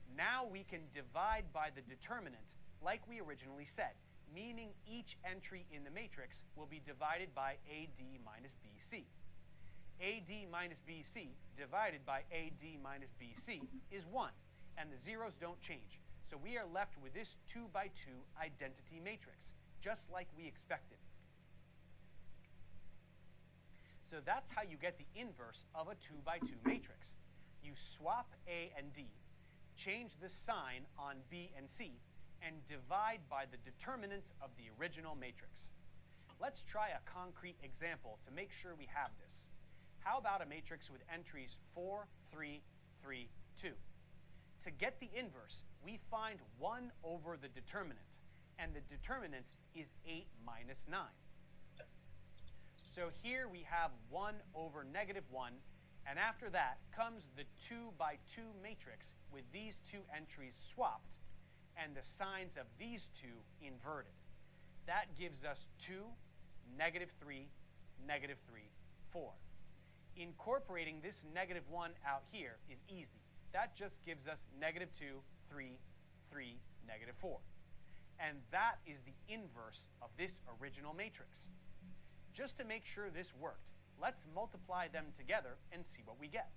Now we can divide by the determinant like we originally said, meaning each entry in the matrix will be divided by AD minus BC. AD minus BC divided by AD minus BC is 1, and the zeros don't change. So we are left with this 2x2 identity matrix, just like we expected. So that's how you get the inverse of a 2x2 matrix. You swap A and D, change the sign on B and C, and divide by the determinant of the original matrix. Let's try a concrete example to make sure we have this. How about a matrix with entries 4, 3, 3, 2? To get the inverse, we find 1 over the determinant, and the determinant is 8 minus 9. So here we have 1 over -1, and after that comes the 2x2 matrix with these two entries swapped, and the signs of these two inverted. That gives us 2, -3, -3, 4. Incorporating this -1 out here is easy. That just gives us -2, 3, 3, -4. And that is the inverse of this original matrix. Just to make sure this worked, let's multiply them together and see what we get.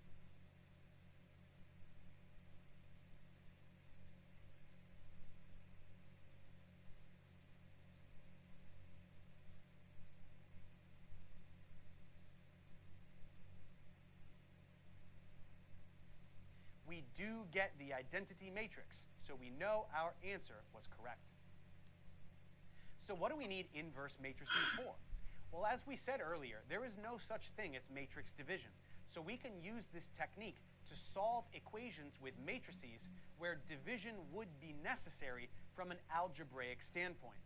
We do get the identity matrix, so we know our answer was correct. So what do we need inverse matrices for? Well, as we said earlier, there is no such thing as matrix division, so we can use this technique to solve equations with matrices where division would be necessary from an algebraic standpoint.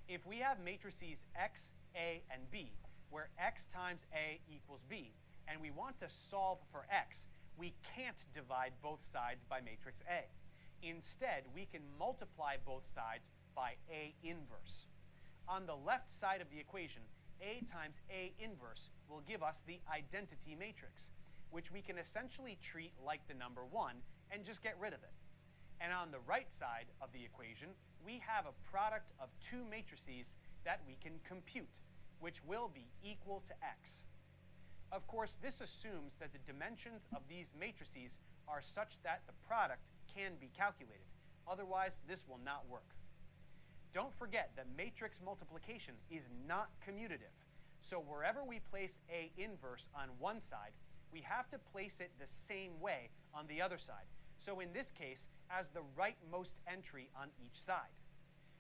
If we have matrices x, a, and b, where x times a equals b, and we want to solve for x, we can't divide both sides by matrix A. Instead, we can multiply both sides by A inverse. On the left side of the equation, A times A inverse will give us the identity matrix, which we can essentially treat like the number 1 and just get rid of it. And on the right side of the equation, we have a product of two matrices that we can compute, which will be equal to x. Of course, this assumes that the dimensions of these matrices are such that the product can be calculated. Otherwise, this will not work. Don't forget that matrix multiplication is not commutative. So wherever we place A inverse on one side, we have to place it the same way on the other side. So in this case, as the rightmost entry on each side.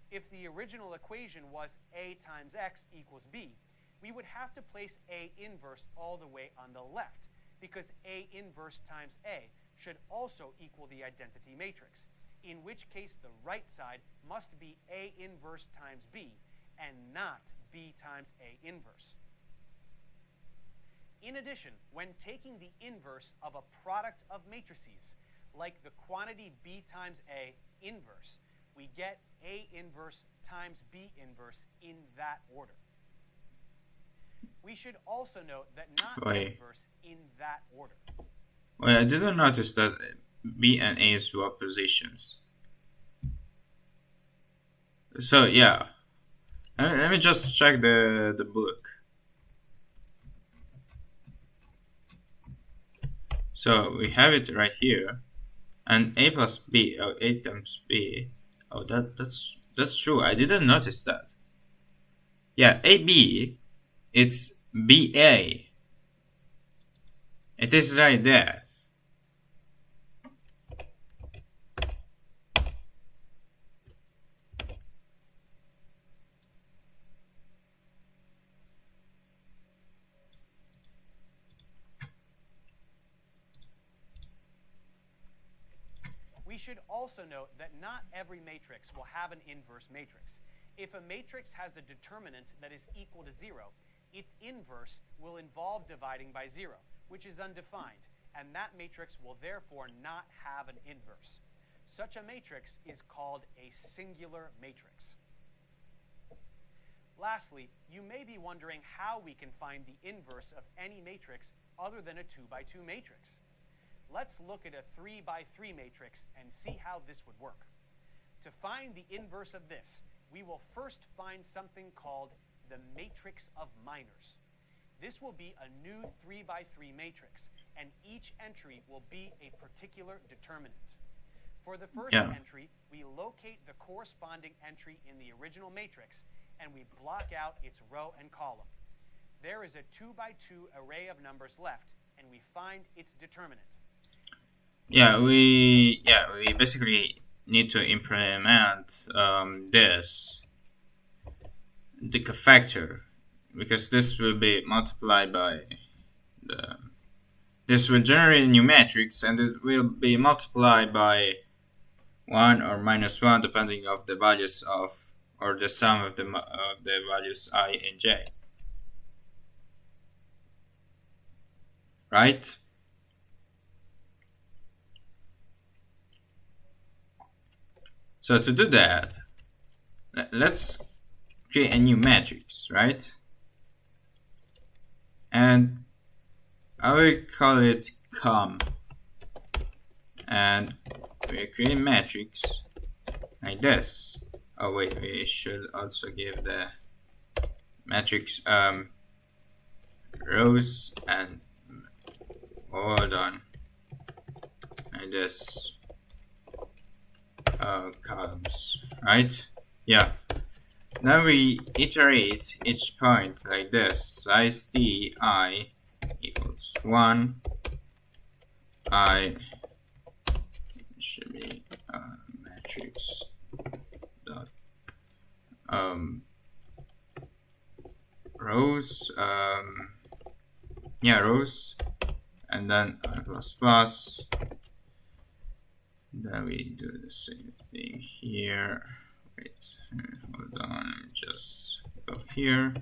If the original equation was A times x equals b, we would have to place A inverse all the way on the left, because A inverse times A should also equal the identity matrix, in which case the right side must be A inverse times B and not B times A inverse. In addition, when taking the inverse of a product of matrices, like the quantity B times A inverse, we get A inverse times B inverse in that order. We should also note that not inverse in that order. Wait, I didn't notice that B and A swap positions. So yeah, let me just check the book. So we have it right here, and A plus B, oh, A times B. Oh, that's true. I didn't notice that. Yeah, AB, it's BA. It is right there. We should also note that not every matrix will have an inverse matrix. If a matrix has a determinant that is equal to 0, its inverse will involve dividing by 0, which is undefined, and that matrix will therefore not have an inverse. Such a matrix is called a singular matrix. Lastly, you may be wondering how we can find the inverse of any matrix other than a 2 by 2 matrix. Let's look at a 3 by 3 matrix and see how this would work. To find the inverse of this, we will first find something called the matrix of minors. This will be a new 3 by 3 matrix, and each entry will be a particular determinant. For the first entry, we locate the corresponding entry in the original matrix, and we block out its row and column. There is a 2 by 2 array of numbers left, and we find its determinant. Yeah, we basically need to implement the cofactor, because this will be multiplied by this will generate a new matrix, and it will be multiplied by 1 or minus 1 depending of the values of, or the sum of the values I and j. Right? So to do that, let's create a new matrix, right? And I will call it com, and we create matrix like this. Oh wait, we should also give the matrix rows and hold on like this columns, right? Yeah. Now we iterate each point like this. Size d I equals 1. I should be matrix dot rows rows, and then I plus. Then we do the same thing here. Wait, hold on, just go here.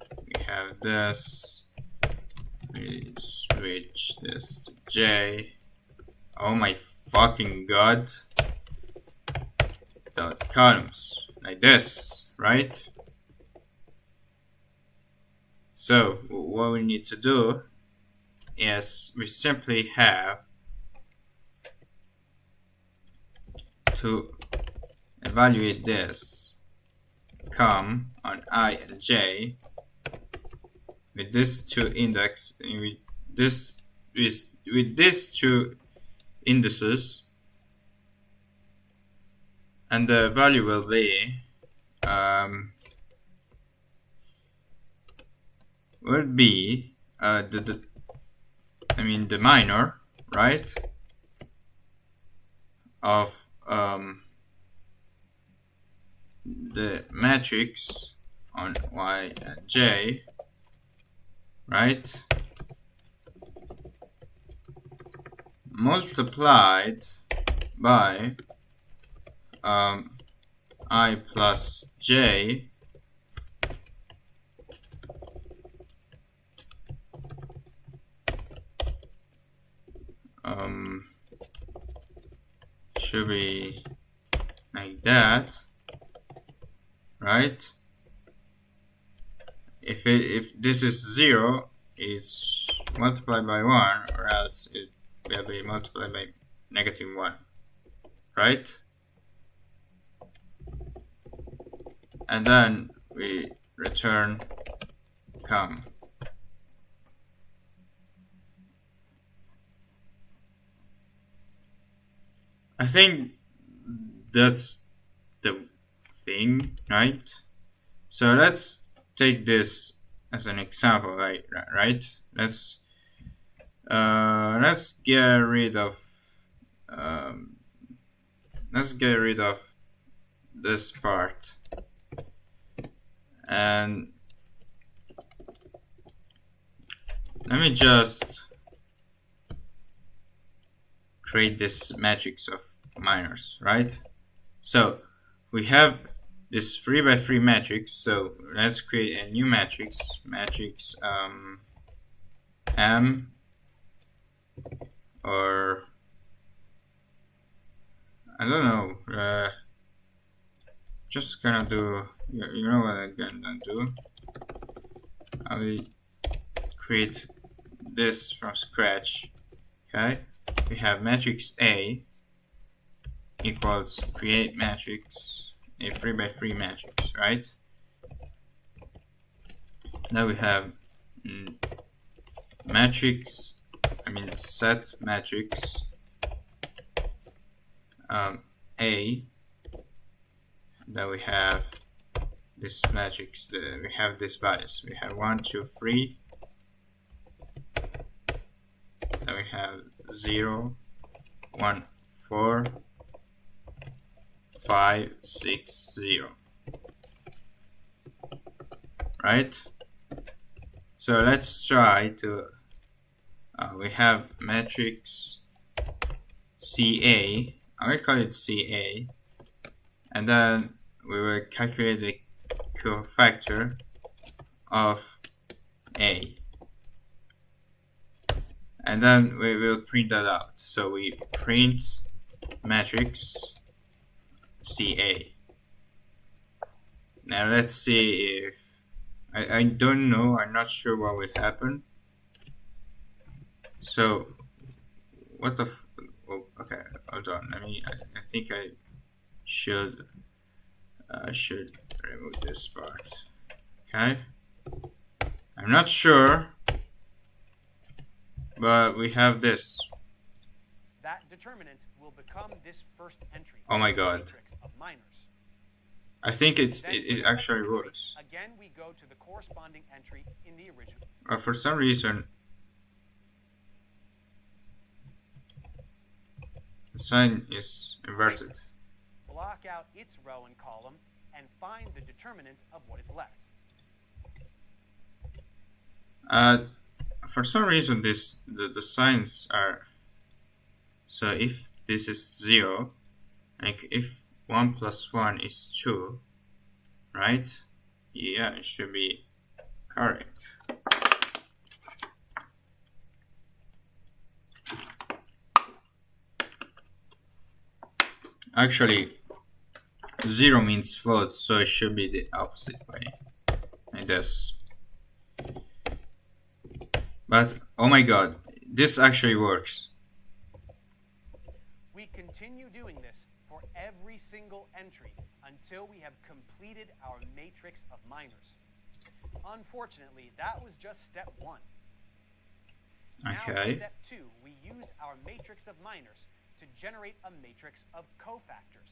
We have this. We switch this to J. Oh my fucking god. Dot columns like this, right? So what we need to do is we simply have to evaluate this com on I and j with these two index with these two indices, and the value will be would be the minor, right, of the matrix on y and j, right, multiplied by I plus j should be like that, right? If this is 0, it's multiplied by 1, or else it will be multiplied by -1, right? And then we return com. I think that's the thing, right? So let's take this as an example, right? Let's get rid of this part, and let me just create this matrix of minors, right? So we have this 3 by 3 matrix, so let's create a new matrix M, or I don't know, just gonna do, you know what I'm gonna do, I will create this from scratch. Okay, we have matrix A equals create matrix, a 3 by 3 matrix, right? Now we have set matrix A. Then we have this matrix, we have these values. We have 1, 2, 3. Then we have 0, 1, 4, 5, 6, 0. Right? So let's try to, we have matrix CA, I will call it CA, and then we will calculate the cofactor of A, and then we will print that out. So we print matrix CA. Now let's see if I don't know, I'm not sure what will happen, So what the? Oh, okay, hold on. I think I should remove this part. Okay. I'm not sure, but we have this. That determinant will become this first entry. Oh my in the god. matrix of minors. I think Then it for the actually second entry, works. Again, we go to the corresponding entry in the original. But for some reason, the sign is inverted. matrix. Block out its row and column and find the determinant of what is left. For some reason, the signs are. So if this is 0, like if 1 plus 1 is 2, right? Yeah, it should be correct. Actually, 0 means false, so it should be the opposite way, like this. But oh my god, this actually works. We continue doing this for every single entry until we have completed our matrix of minors. Unfortunately, that was just step 1. Now for Okay. step 2, we use our matrix of minors to generate a matrix of cofactors.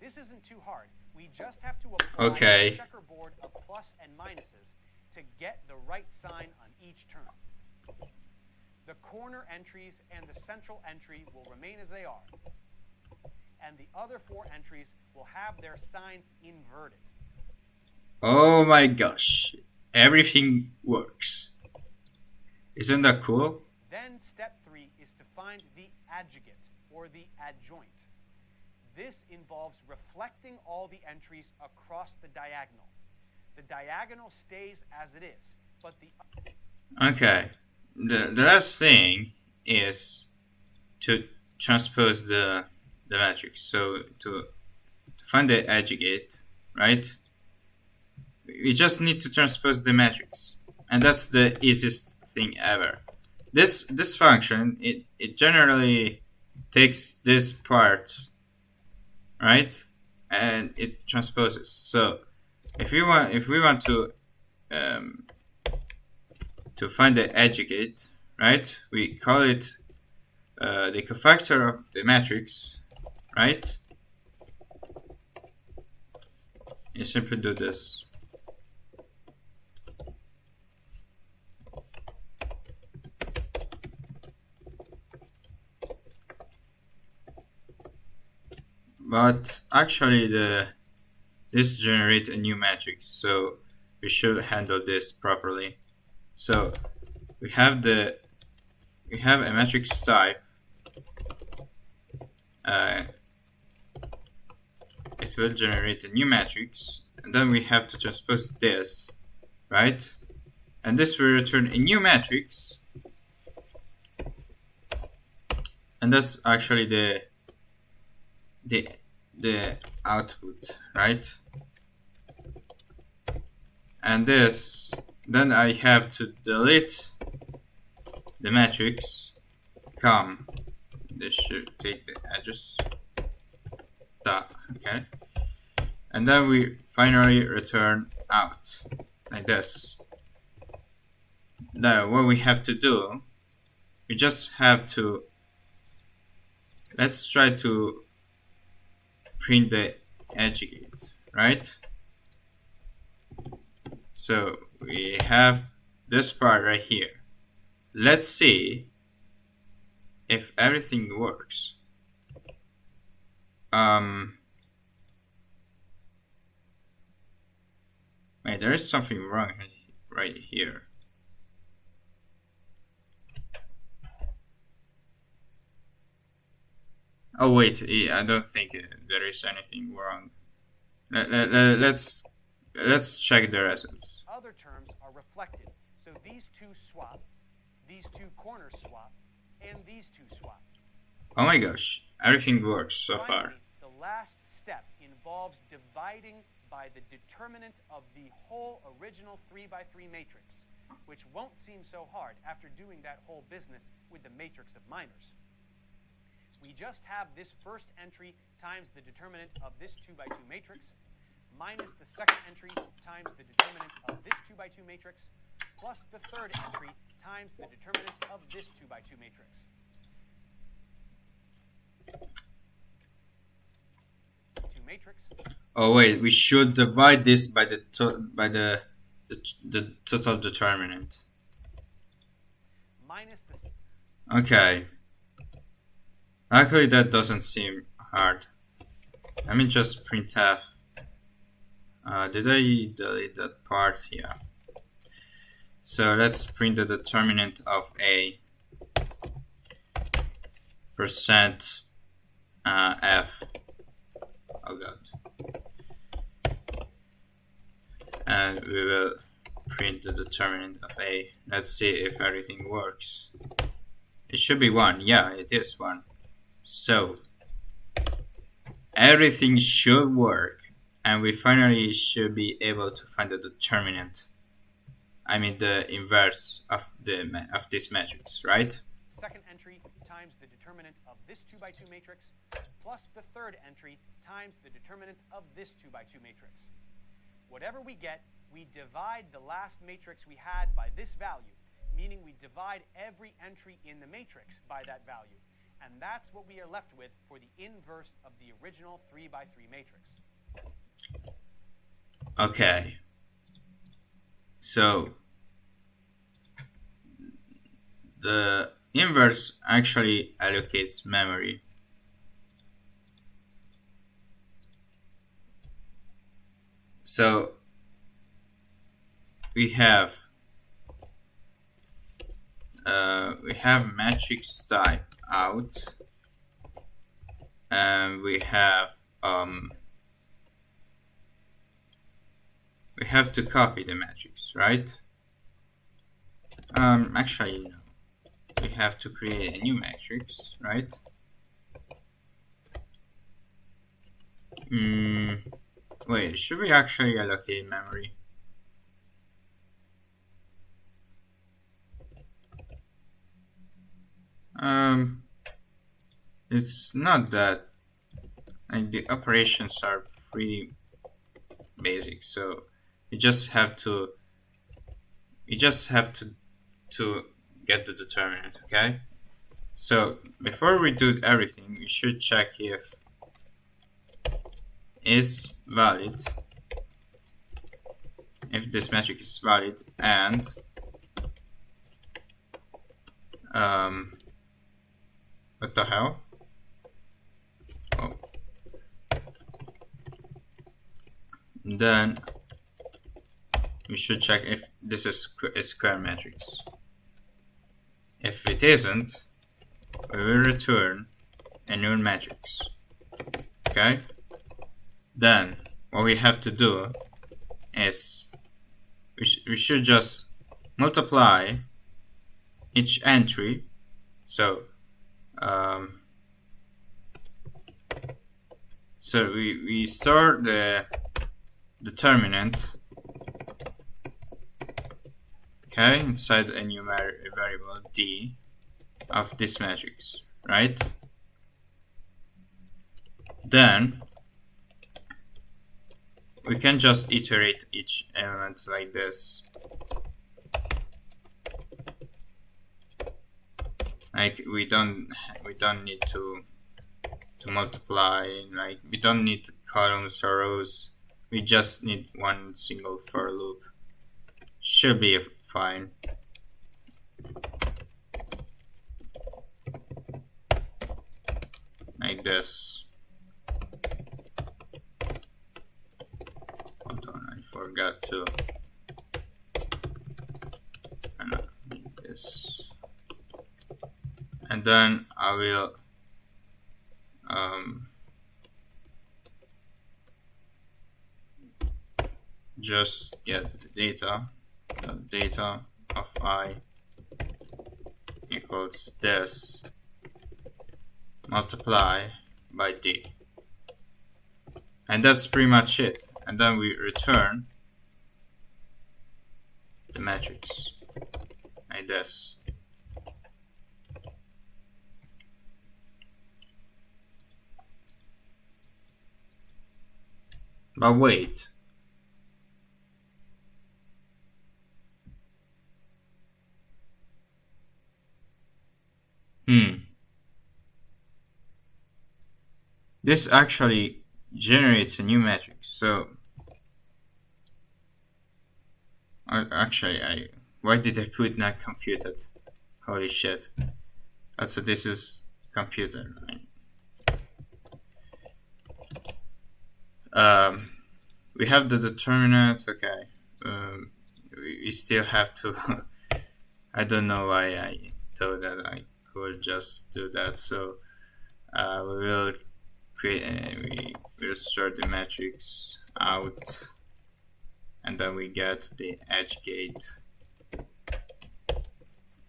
This isn't too hard. We just have to apply Okay. a checkerboard of plus and minuses to get the right sign on each term. The corner entries and the central entry will remain as they are. And the other 4 entries will have their signs inverted. Oh my gosh, everything works. Isn't that cool? Then step 3 is to find the adjugate, or the adjoint. This involves reflecting all the entries across the diagonal. The diagonal stays as it is, but the... Okay. The last thing is to transpose the matrix. So to find the adjugate, right? We just need to transpose the matrix, and that's the easiest thing ever. This function it generally takes this part, right, and it transposes. So if we want to find the adjugate, right, we call it the cofactor of the matrix, right? You simply do this. But actually this generates a new matrix, so we should handle this properly. So we have a matrix type. It will generate a new matrix, and then we have to transpose this, right? And this will return a new matrix, and that's actually the output, right? And this, then I have to delete the matrix, this should take the address, okay? And then we finally return out, like this. Now what we have to do, we just have to, let's try to print the adjugate, right? So we have this part right here. Let's see if everything works. Wait, there is something wrong right here. Oh wait, I don't think there is anything wrong. Let's check the results. Other terms are reflected, so these 2 swap, these 2 corners swap, and these 2 swap. Oh my gosh, everything works so far. Finally, the last step involves dividing by the determinant of the whole original 3 by 3 matrix. which won't seem so hard after doing that whole business with the matrix of minors. We just have this first entry times the determinant of this 2x2 matrix minus the second entry times the determinant of this 2x2 matrix plus the third entry times the determinant of this 2x2 matrix. Matrix. Oh wait, we should divide this by the total determinant. Minus the. Okay. Actually, that doesn't seem hard. Let me just printf. Did I delete that part? Yeah. So let's print the determinant of a percent f. Oh god. And we will print the determinant of a. Let's see if everything works. It should be 1. Yeah, it is 1. So everything should work, and we finally should be able to find the determinant. I mean the inverse of this matrix, right? Second entry times the determinant of this 2x2 matrix plus the third entry times the determinant of this 2x2 matrix. Whatever we get, we divide the last matrix we had by this value, meaning we divide every entry in the matrix by that value. And that's what we are left with for the inverse of the original 3x3 matrix. Okay. So the inverse actually allocates memory. So we have matrix type out, and we have to copy the matrix, right? Actually no. We have to create a new matrix, right? Wait, should we actually allocate memory? It's not that, like, the operations are pretty basic, so you just have to get the determinant, okay? So before we do everything, we should check if is valid, if this matrix is valid, and what the hell? Oh. Then we should check if this is a square matrix. If it isn't, we will return a null matrix. Okay? Then what we have to do is we should just multiply each entry. So we store the determinant, okay, inside a new variable d of this matrix, right? Then we can just iterate each element like this. Like we don't need to multiply, like we don't need columns or rows. We just need one single for loop. Should be fine. Like this. Hold on, I forgot to like this. And then I will just get the data. The data of I equals this multiply by d, and that's pretty much it. And then we return the matrix. like this. But wait. This actually generates a new matrix. So actually, why did I put not computed? Holy shit! So this is computed, right? We have the determinant. Okay. We still have to. I don't know why I thought that I could just do that. So we will create. We will start the matrix out, and then we get the edge gate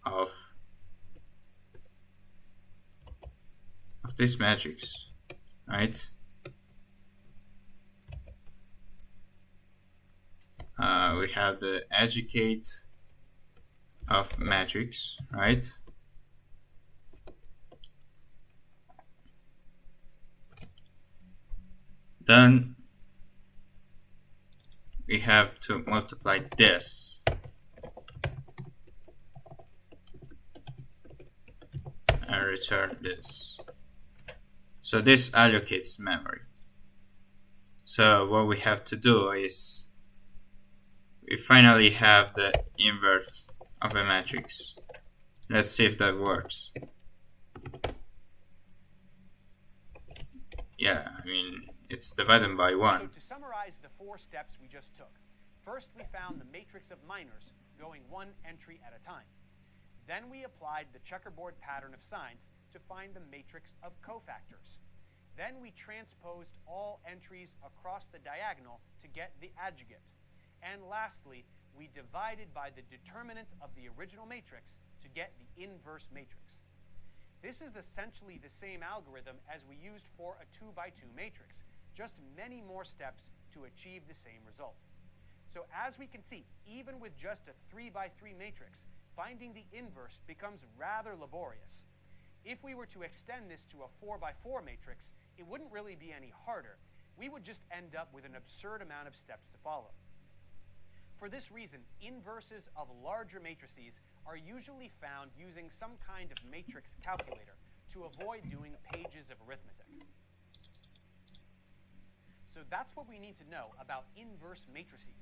of this matrix, right? We have the edge gate of matrix, right? Then we have to multiply this and return this. So this allocates memory. So what we have to do is we finally have the inverse of a matrix. Let's see if that works. Yeah, I mean, it's divided by 1. So to summarize the 4 steps we just took, first we found the matrix of minors going 1 entry at a time. Then we applied the checkerboard pattern of signs to find the matrix of cofactors. Then we transposed all entries across the diagonal to get the adjugate. And lastly, we divided by the determinant of the original matrix to get the inverse matrix. This is essentially the same algorithm as we used for a 2x2 matrix, just many more steps to achieve the same result. So as we can see, even with just a 3x3 matrix, finding the inverse becomes rather laborious. If we were to extend this to a 4x4 matrix, it wouldn't really be any harder. We would just end up with an absurd amount of steps to follow. For this reason, inverses of larger matrices are usually found using some kind of matrix calculator to avoid doing pages of arithmetic. So that's what we need to know about inverse matrices.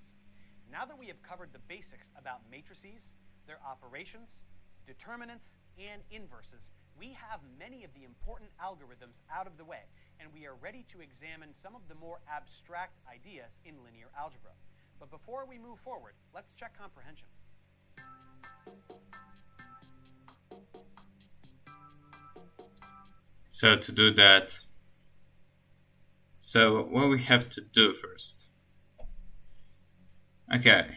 Now that we have covered the basics about matrices, their operations, determinants, and inverses, we have many of the important algorithms out of the way, and we are ready to examine some of the more abstract ideas in linear algebra. But before we move forward, let's check comprehension. So to do that, so what we have to do first. Okay.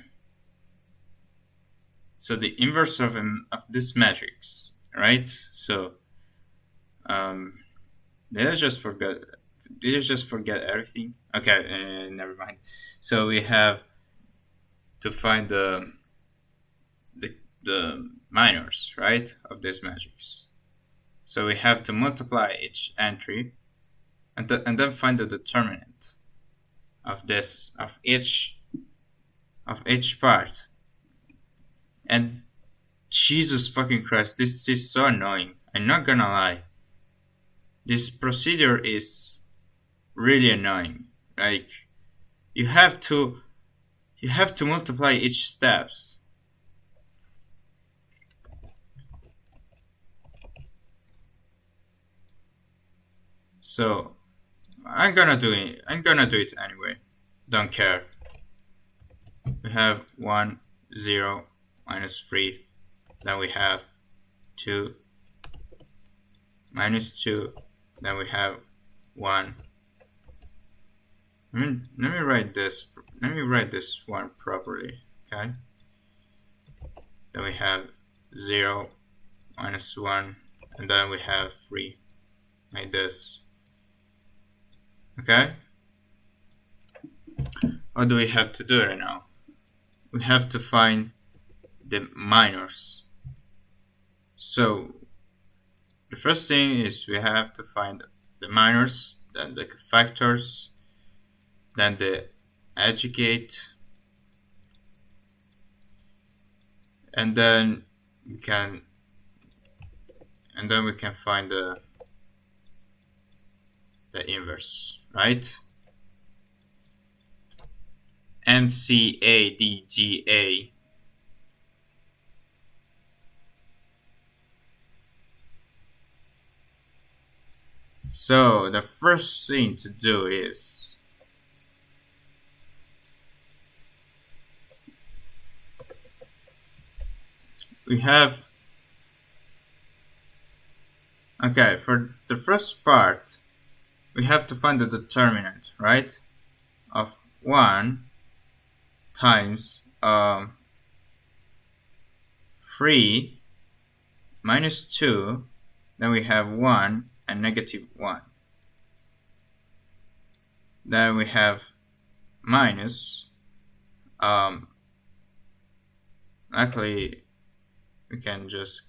So the inverse of this matrix, right? So did I just forget everything? Okay, never mind. So we have to find the minors, right, of this matrix. So we have to multiply each entry and then find the determinant of each part. And Jesus fucking Christ, this is so annoying. I'm not gonna lie. This procedure is really annoying. Like you have to multiply each steps. So I'm gonna do it anyway. Don't care. We have 1, 0, minus 3. Then we have 2, minus 2. Then we have 1. Let me write this one properly, okay? Then we have 0, minus 1, and then we have 3, like this. Okay? What do we have to do right now? We have to find the minors So the first thing is we have to find the minors, then the factors, then the adjugate, and then we can find the inverse, right? MCADGA. So the first thing to do is we have, okay, for the first part we have to find the determinant, right, of 1 times 3 minus 2, then we have 1 and negative 1. Then we have minus, actually we can just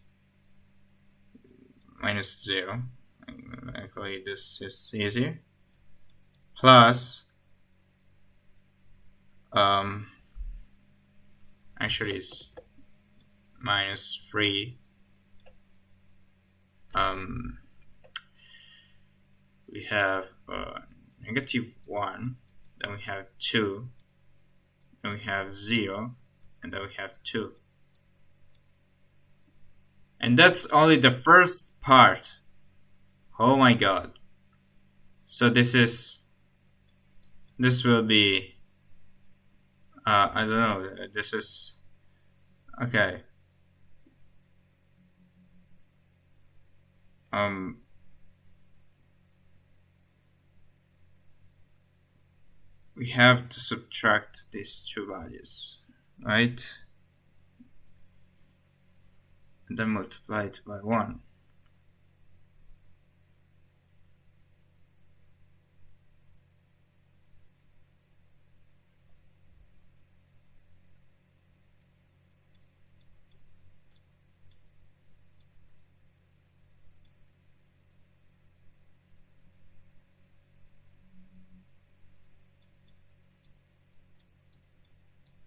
minus 0. Actually this is easier. Plus, actually it's minus 3. We have negative 1, then we have 2, then we have 0, and then we have 2. And that's only the first part. Oh my god. So this will be, I don't know, this is, okay. We have to subtract these two values, right? And then multiply it by 1.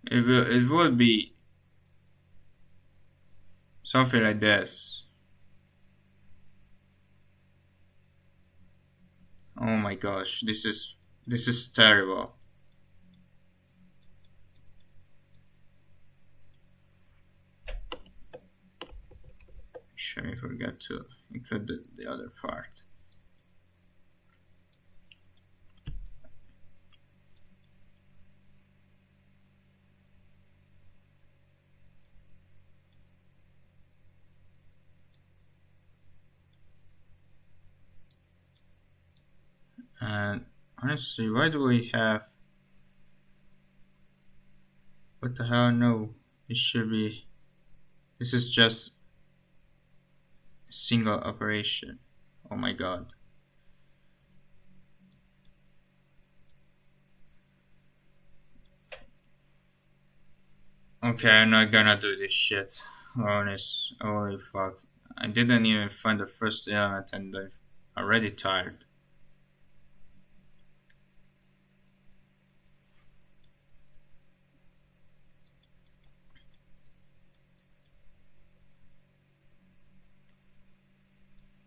It will be something like this. Oh my gosh, this is terrible. Actually, I forgot to include the other part. And honestly, why do we have, what the hell? No, this is just a single operation. Oh my god. Okay, I'm not gonna do this shit. Honest, holy fuck. I didn't even find the first element and I'm already tired.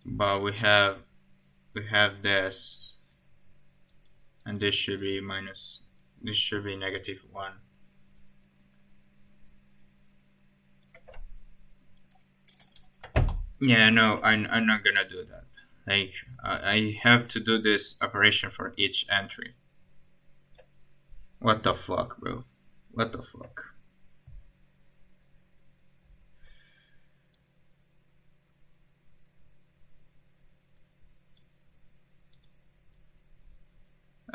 But we have this, and this should be negative 1. Yeah, no, I'm not gonna do that. Like, I have to do this operation for each entry. What the fuck, bro? What the fuck?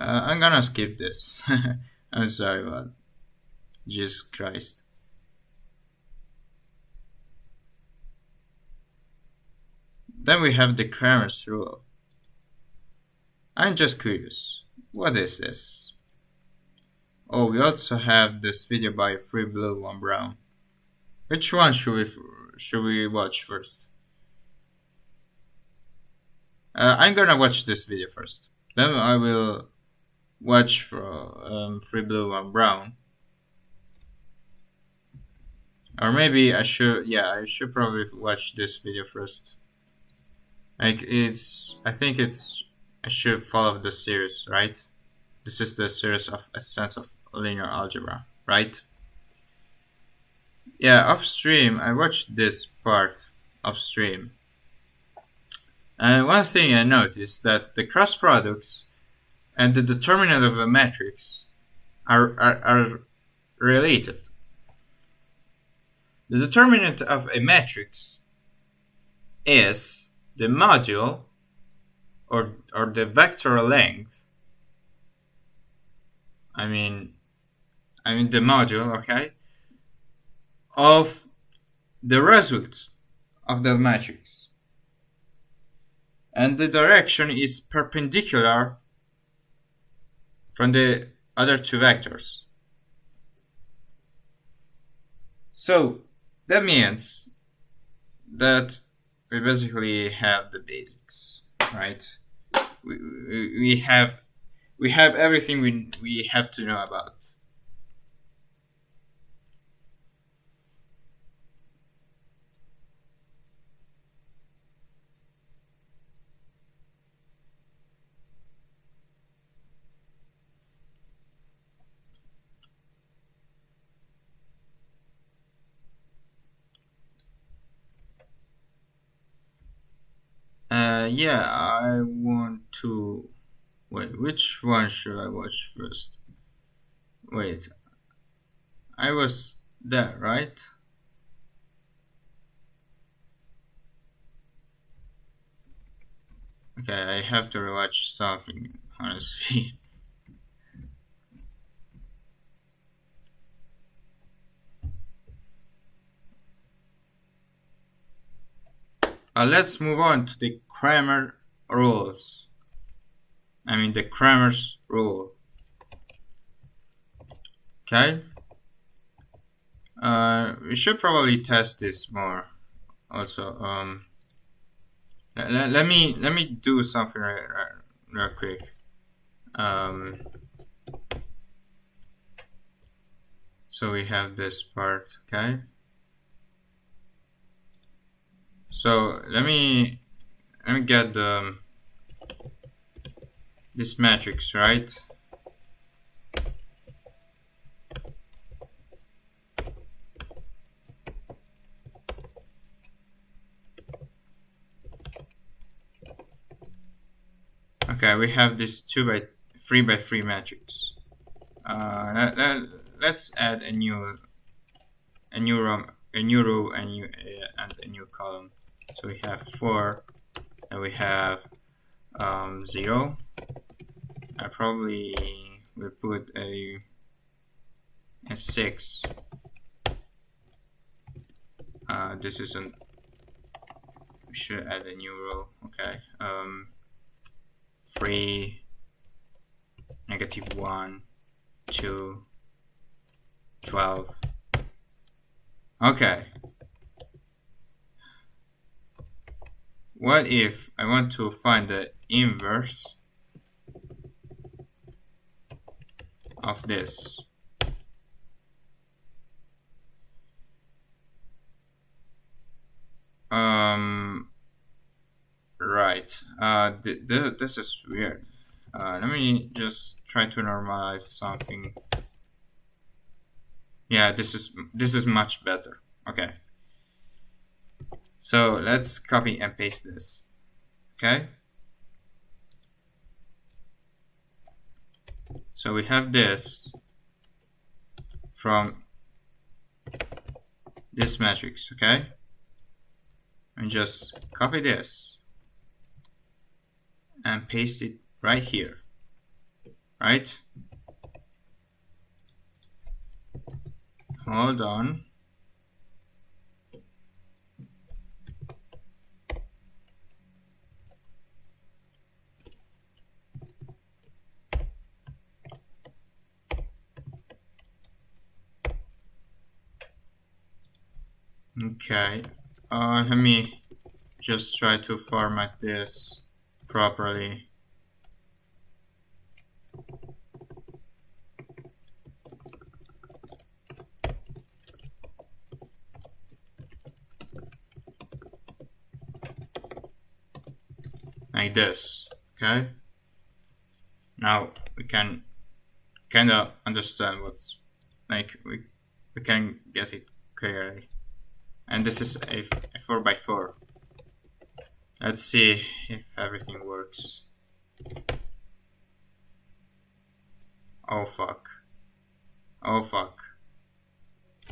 I'm gonna skip this. I'm sorry, but Jesus Christ. Then we have the Cramer's rule. I'm just curious. What is this? Oh, we also have this video by 3 Blue 1 Brown. Which one should we watch first? I'm gonna watch this video first. Then I will watch for Free Blue and Brown. Or maybe I should, yeah, I should probably watch this video first. Like, I think I should follow the series, right? This is the series of Essence of Linear Algebra, right? Yeah, off stream, I watched this part off stream. And one thing I noticed that the cross products and the determinant of a matrix are related. The determinant of a matrix is the module or the vector length. I mean the module, okay, of the result of the matrix. And the direction is perpendicular from the other two vectors. So that means that we basically have the basics, right? We have everything we have to know about. Yeah, I want to... Wait, which one should I watch first? Wait, I was there, right? Okay, I have to rewatch something, honestly. Let's move on to the Kramer rules. I mean the Kramer's rule. Okay. We should probably test this more. Also, let me do something real quick. So we have this part, okay. So let me get this matrix, right? Okay, we have this 3 by 3 matrix. Let's add a new row and a new column. So we have 4, and we have 0. I probably will put a 6. This isn't. We should add a new row. Okay. 3, -1, 2, 12. Okay. What if I want to find the inverse of this? Right. This is weird. Let me just try to normalize something. Yeah, this is much better. Okay. So let's copy and paste this. Okay. So we have this from this matrix. Okay. And just copy this and paste it right here, right? Hold on. Okay, let me just try to format this properly. Like this, okay? Now we can kind of understand what's like, we can get it clearly. And this is a 4x4. Let's see if everything works. Oh fuck. Oh fuck.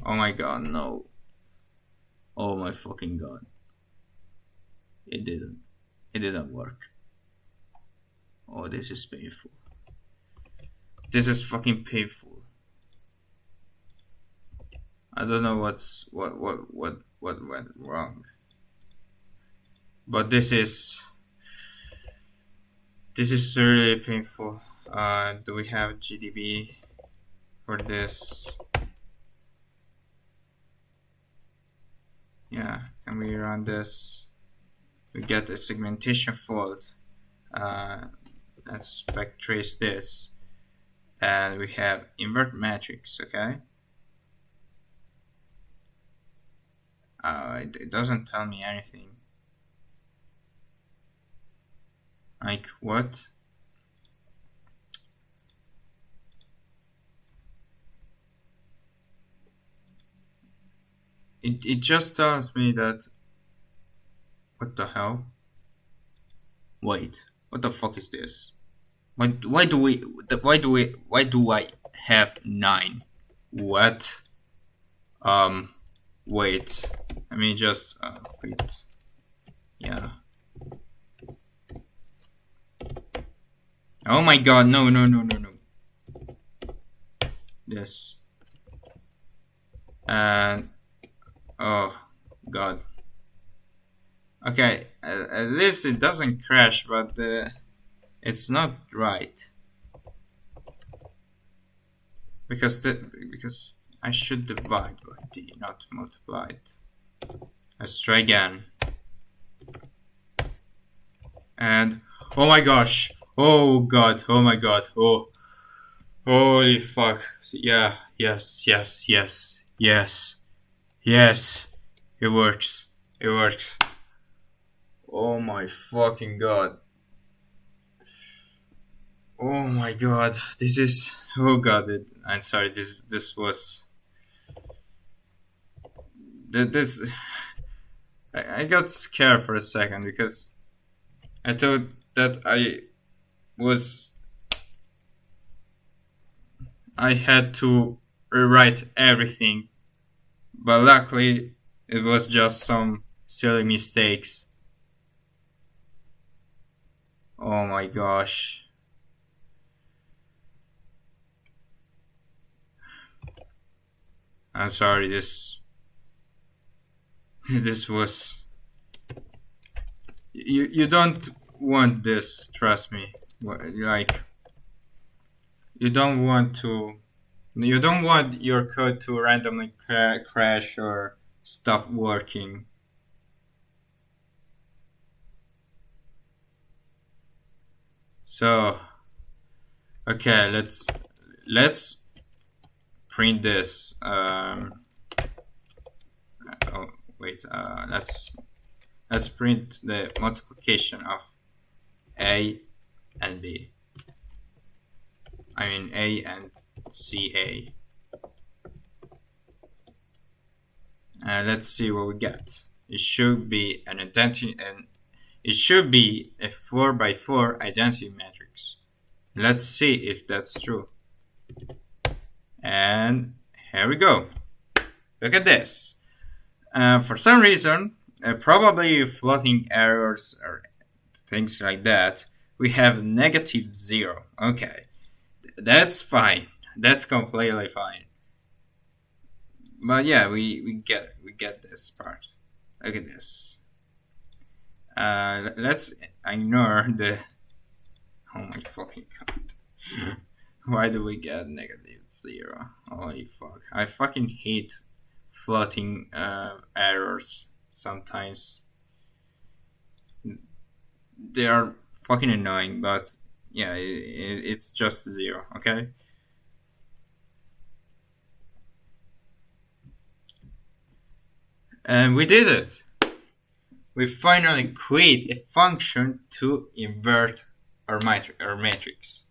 Oh my god, no. Oh my fucking god. It didn't. It didn't work. Oh, this is painful. This is fucking painful. I don't know what went wrong. But this is really painful. Do we have GDB for this? Yeah, can we run this? We get a segmentation fault. Let's backtrace this, and we have invert matrix. Okay. It doesn't tell me anything. Like what? It just tells me that. What the hell? Wait, what the fuck is this? Why do I have 9? What? Wait. Let me just wait. Yeah. Oh my god, no. This. And oh god. Okay, at least it doesn't crash, but it's not right. Because I should divide by d, not multiply it. Let's try again. And oh my gosh! Oh god! Oh my god! Oh, holy fuck! Yeah! Yes! It works! It works! Oh my fucking god! Oh my god! This is, oh god! I'm sorry. This was this. I got scared for a second because I thought that I had to rewrite everything, but luckily it was just some silly mistakes. Oh my gosh. I'm sorry, this was, you don't want this, trust me. Like, you don't want your code to randomly crash or stop working. So okay, let's print this. Oh wait, let's print the multiplication of A and B. I mean A and CA. Let's see what we get. It should be an identity, and it should be a 4x4 identity matrix. Let's see if that's true. And here we go. Look at this. For some reason, probably floating errors or things like that, we have -0. Okay, that's fine. That's completely fine. But yeah, we get this part. Look at this. Let's ignore the. Oh my fucking god! Why do we get -0? Holy fuck! I fucking hate floating errors. Sometimes they are fucking annoying, but yeah, it's just 0, okay? And we did it! We finally create a function to invert our matrix.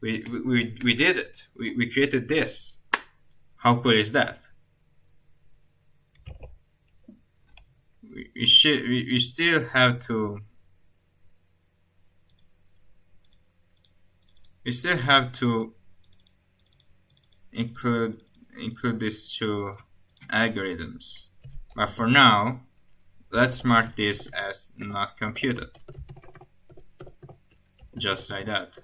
We did it. We created this. How cool is that? We still have to include these two algorithms. But for now, let's mark this as not computed. Just like that.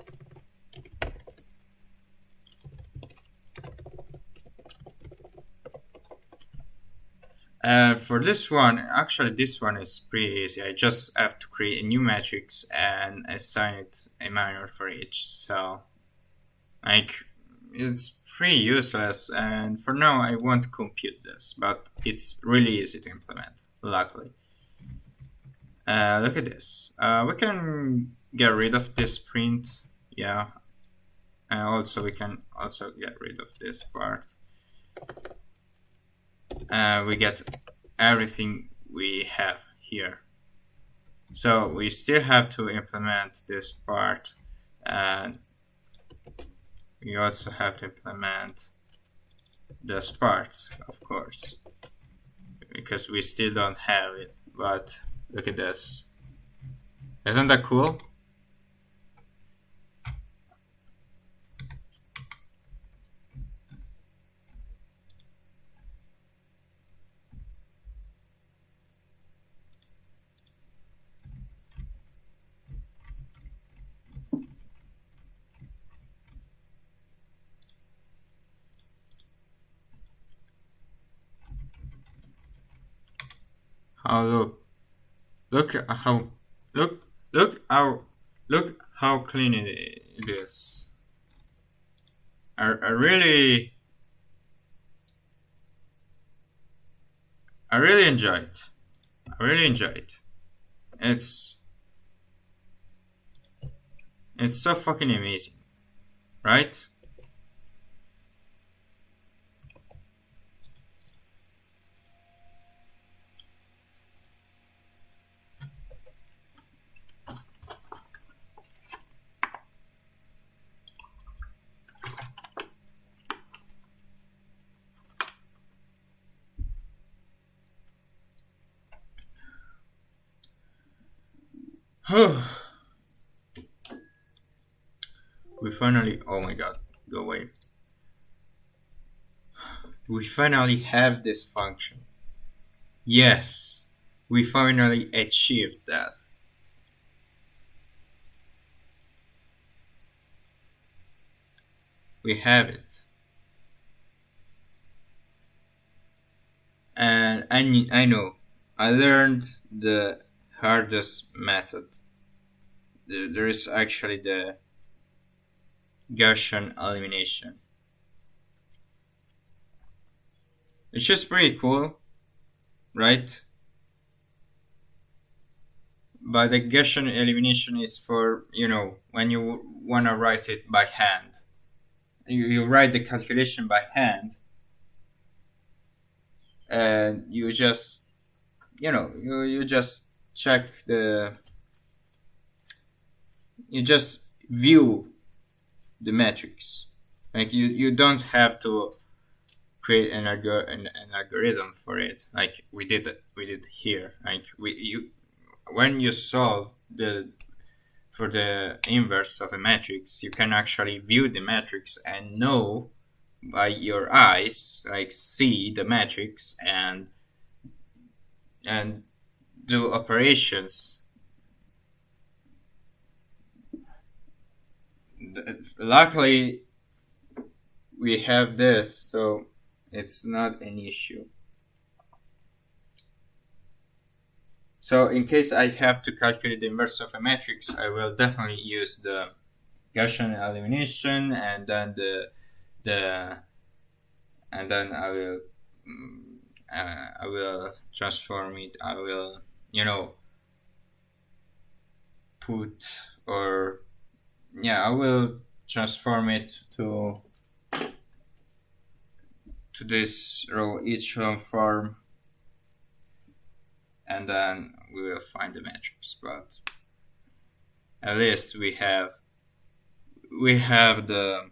For this one, actually this one is pretty easy. I just have to create a new matrix and assign it a minor for each. So, like, it's pretty useless, and for now I won't compute this, but it's really easy to implement, luckily. Look at this. We can get rid of this print, yeah. And also we can also get rid of this part. We get everything we have here. So we still have to implement this part, and we also have to implement this part, of course, because we still don't have it. But look at this. Isn't that cool? Oh, look how clean it is. I really enjoy it. I really enjoy it. It's so fucking amazing, right? We finally, oh my god, go away. We finally have this function. Yes, we finally achieved that. We have it. And I know, I learned the hardest method. There is actually the Gaussian elimination. It's just pretty cool, right? But the Gaussian elimination is for, when you want to write it by hand. You write the calculation by hand, and you just, you just check you just view the metrics. Like you don't have to create an algorithm for it. Like we did here. Like when you solve for the inverse of a matrix, you can actually view the matrix and know by your eyes, like see the matrix and do operations. Luckily, we have this, so it's not an issue. So in case I have to calculate the inverse of a matrix, I will definitely use the Gaussian elimination, and then I will transform it. I will, put or yeah, I will transform it to this row echelon form, and then we will find the matrix. But at least we have the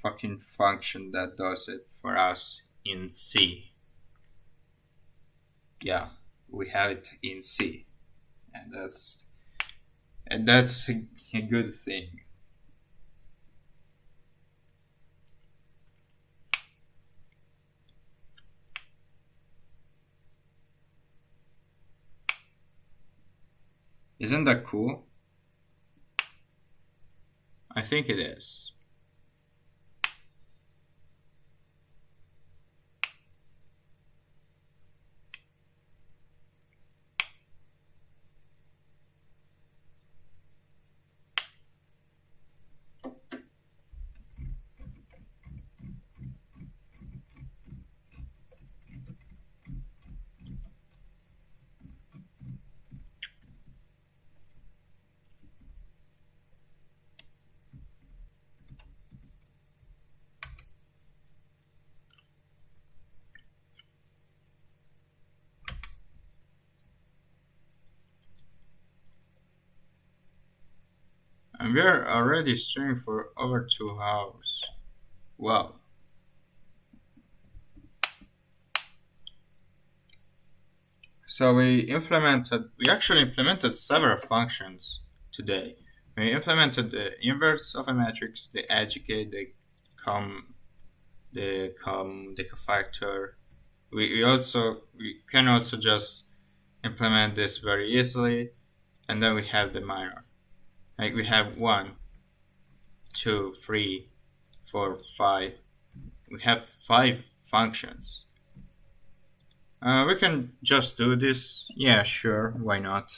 fucking function that does it for us in C. Yeah, we have it in C, and that's a good thing. Isn't that cool? I think it is. And we're already streaming for over 2 hours. Wow. So we actually implemented several functions today. We implemented the inverse of a matrix, the educate, the the cofactor. We can also just implement this very easily, and then we have the minor. Like we have 1, 2, 3, 4, 5. We have 5 functions. We can just do this. Yeah, sure. Why not?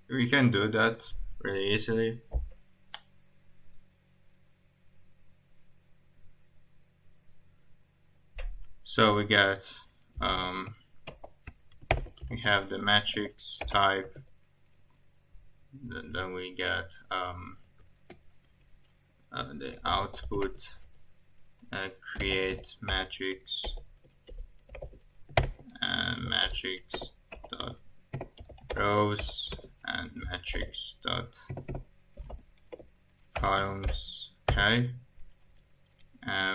We can do that really easily. So we have the matrix type. Then we get the output, create matrix, and matrix dot rows, and matrix dot columns. Okay,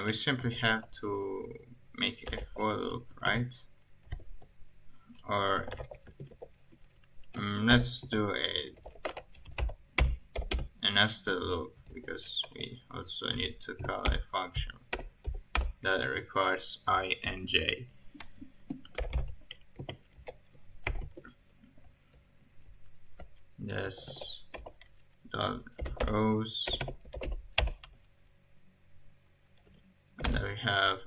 we simply have to make a for loop, right? Or let's do a nested loop, because we also need to call a function that requires I and j. This dot rows, and then we have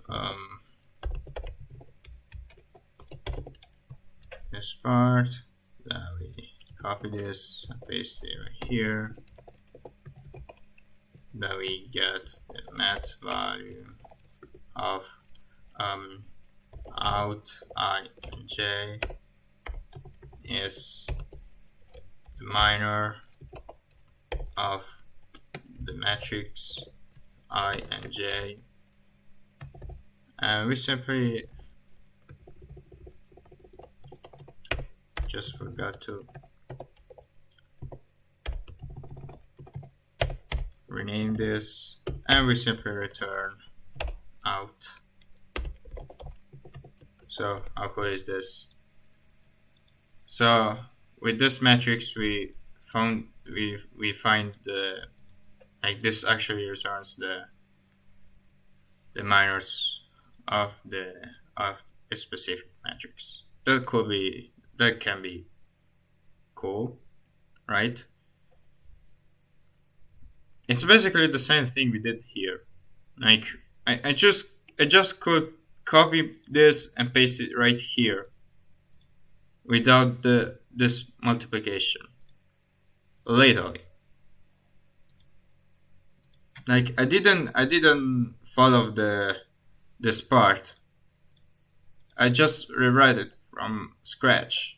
this part. Then we copy this and paste it right here. Then we get the math value of out I and j is the minor of the matrix I and j, and we simply just forgot to rename this, and we simply return out. So how cool is this? So with this matrix we find the, like, this actually returns the minors of a specific matrix. That can be cool, right? It's basically the same thing we did here. Like I just could copy this and paste it right here without this multiplication laterally. Like I didn't follow the this part. I just rewrite it from scratch.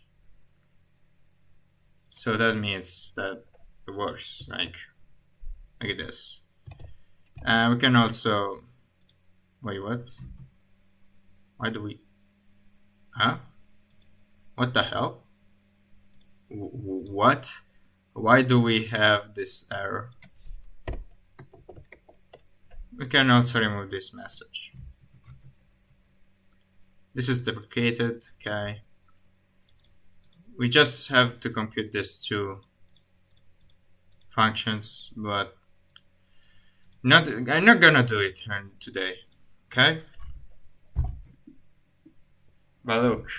So that means that it works like this. And we can also wait. What? Why do we? Huh? What the hell? What? Why do we have this error? We can also remove this message. This is deprecated. Okay. We just have to compute these two functions, but I'm not gonna do it today. Okay. But look,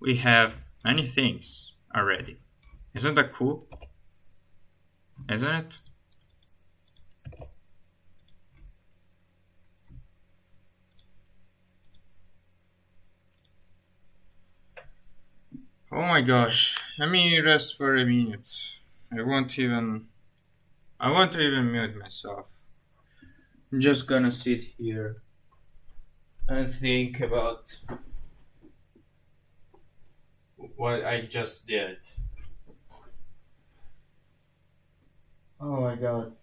we have many things already. Isn't that cool? Isn't it? Oh my gosh. Let me rest for a minute. I won't even mute myself. I'm just gonna sit here and think about what I just did. Oh my god.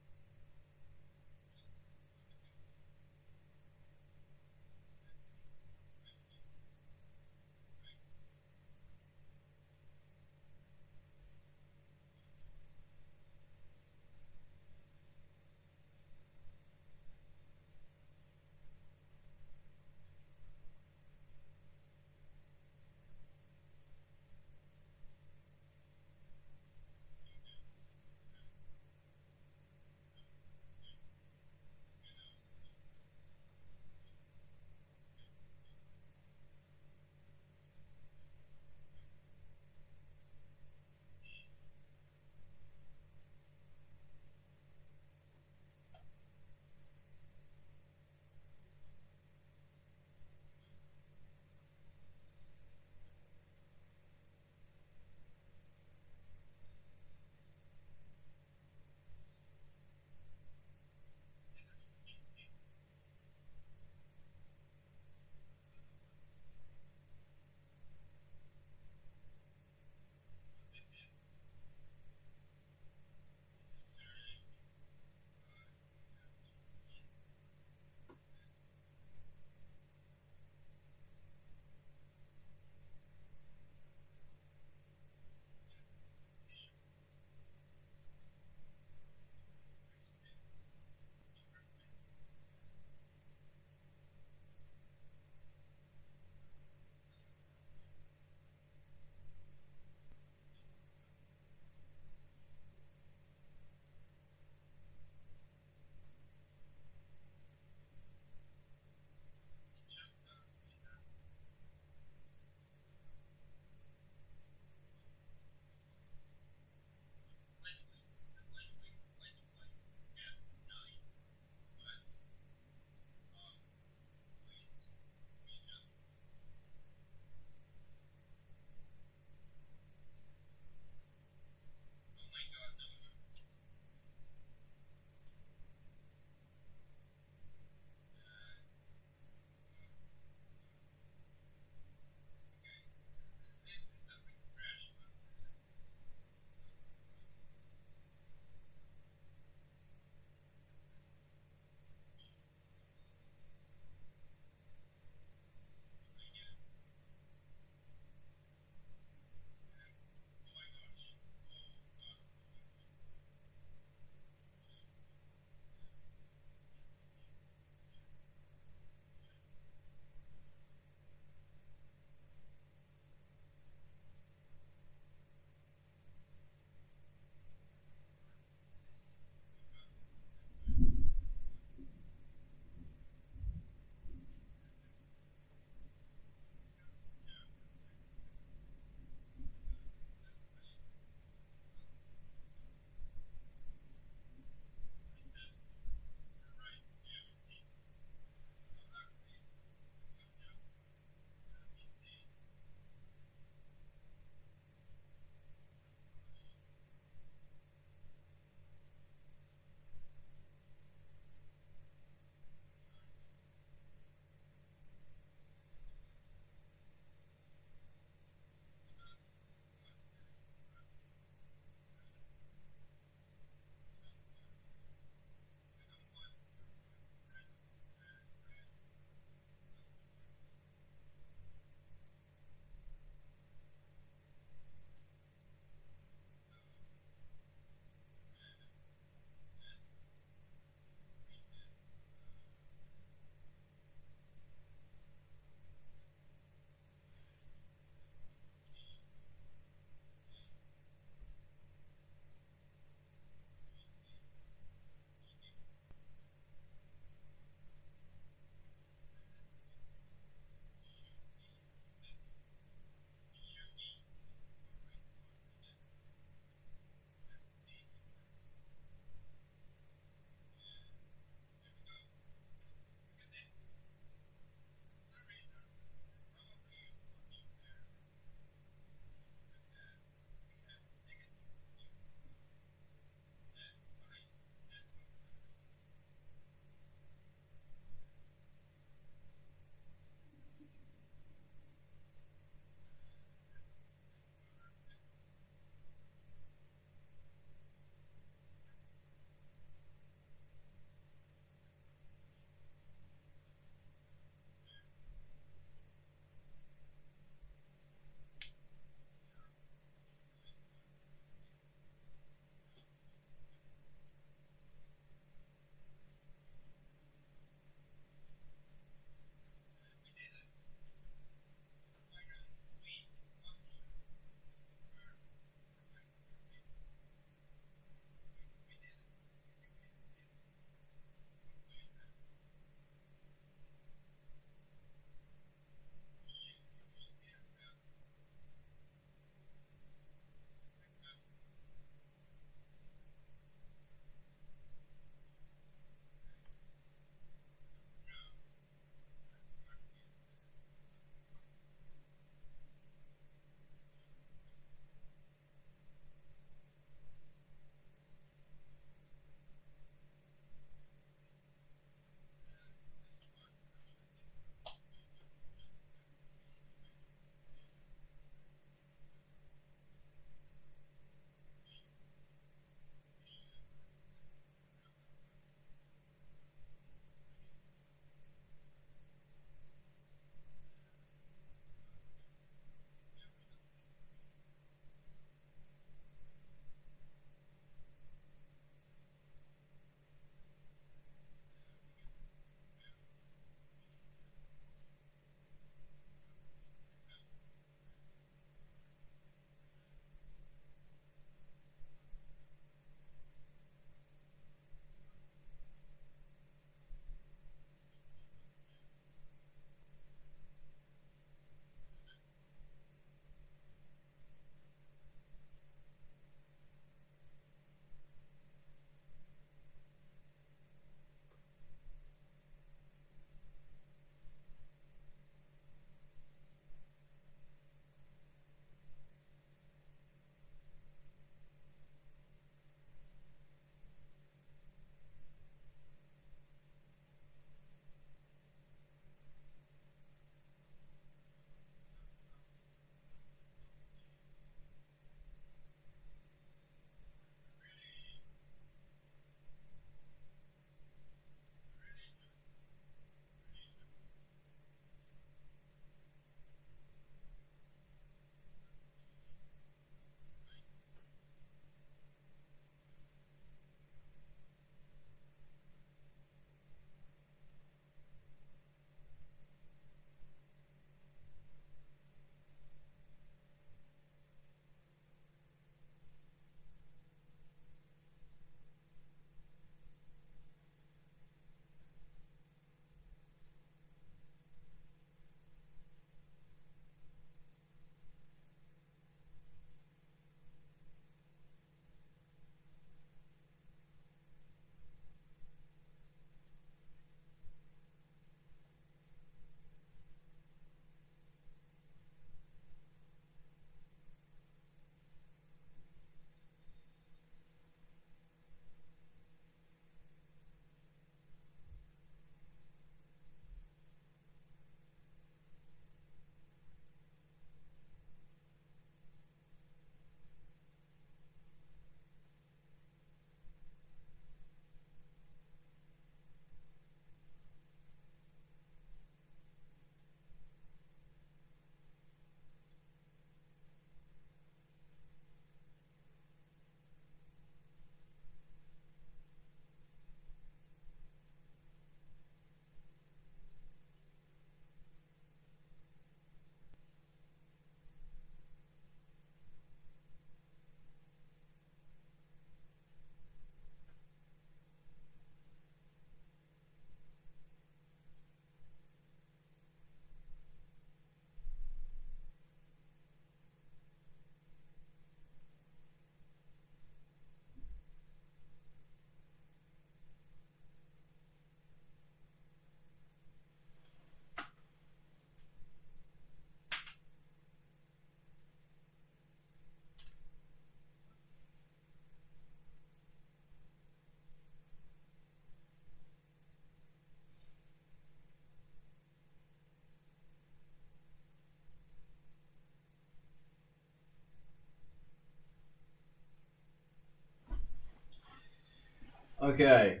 Okay.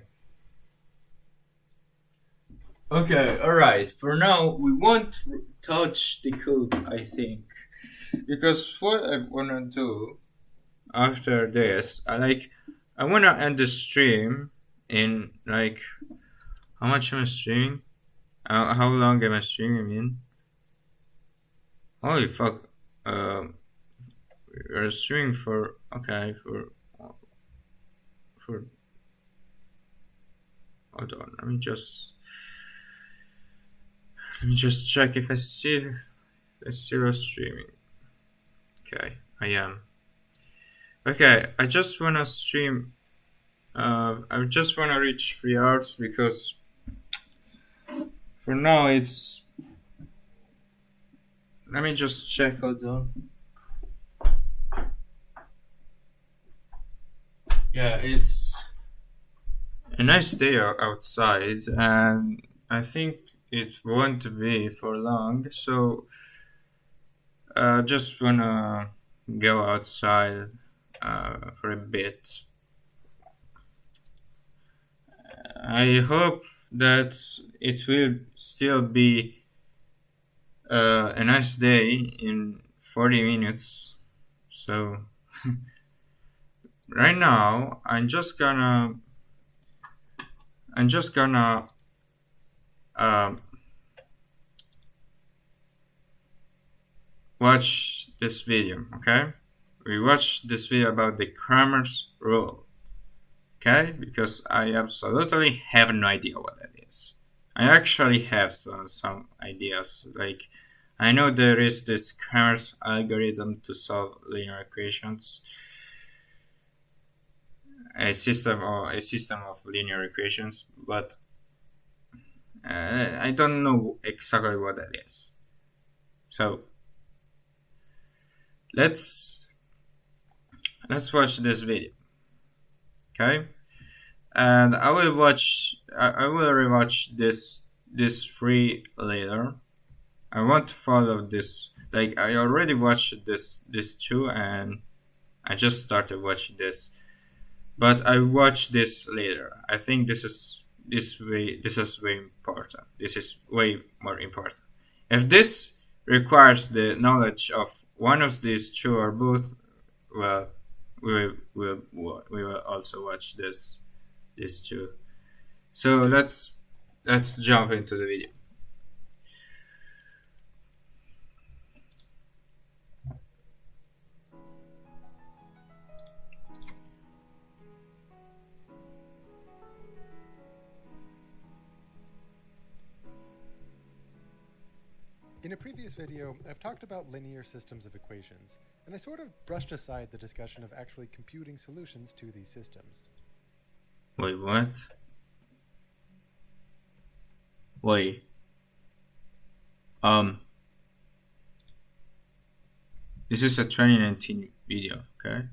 Okay, alright. For now, we won't touch the code, I think. Because what I wanna do after this, I wanna end the stream in like, how much am I streaming? How long am I streaming? I mean, holy fuck. We're streaming for, okay, for, hold on, let me just check if it's still streaming. Okay, I am. Okay, I just wanna stream. I just wanna reach 3 hours because for now it's. Let me just check. Hold on. Yeah, it's a nice day outside, and I think it won't be for long. So, just wanna go outside for a bit. I hope that it will still be a nice day in 40 minutes. So right now I'm just gonna watch this video, okay? We watch this video about the Kramer's rule, okay? Because I absolutely have no idea what that is. I actually have some ideas. Like, I know there is this Kramer's algorithm to solve linear equations, a system of linear equations, but I don't know exactly what that is. So let's watch this video, okay? And I will rewatch this three later. I won't follow this. Like, I already watched this two, and I just started watching this, but I watch this later. I think this is way important. This is way more important. If this requires the knowledge of one of these two or both, well, we will also watch these two. So let's jump into the video. In a previous video, I've talked about linear systems of equations, and I sort of brushed aside the discussion of actually computing solutions to these systems. Wait, what? Wait. This is a 2019 video, okay?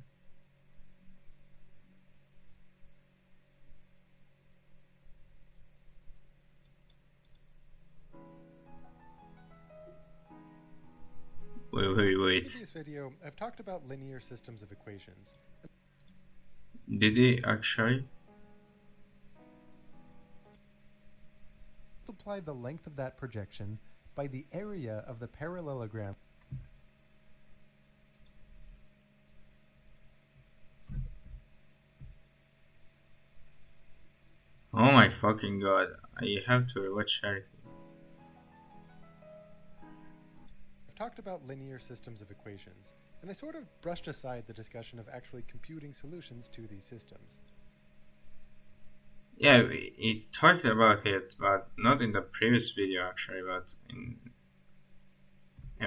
Wait. In the previous video, I've talked about linear systems of equations. Did he actually? Multiply the length of that projection by the area of the parallelogram. Oh my fucking god! I have to rewatch everything. I've talked about linear systems of equations, and I sort of brushed aside the discussion of actually computing solutions to these systems. Yeah, he talked about it, but not in the previous video actually, but in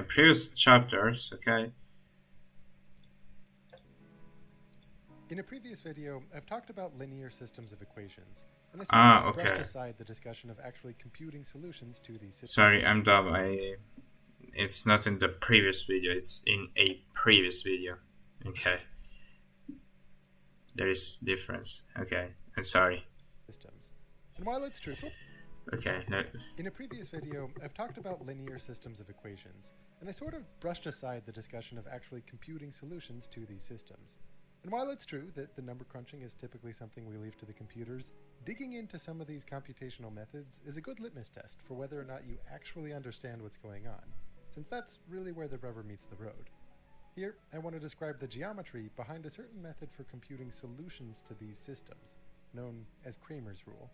previous chapters, okay? In a previous video, I've talked about linear systems of equations, and I sort of brushed aside the discussion of actually computing solutions to these systems. Sorry, I'm dumb. It's not in the previous video, it's in a previous video. Okay. There is difference. Okay, I'm sorry. Systems. And while it's true, okay, no. In a previous video, I've talked about linear systems of equations, and I sort of brushed aside the discussion of actually computing solutions to these systems. And while it's true that the number crunching is typically something we leave to the computers, digging into some of these computational methods is a good litmus test for whether or not you actually understand what's going on, since that's really where the rubber meets the road. Here, I want to describe the geometry behind a certain method for computing solutions to these systems, known as Cramer's rule.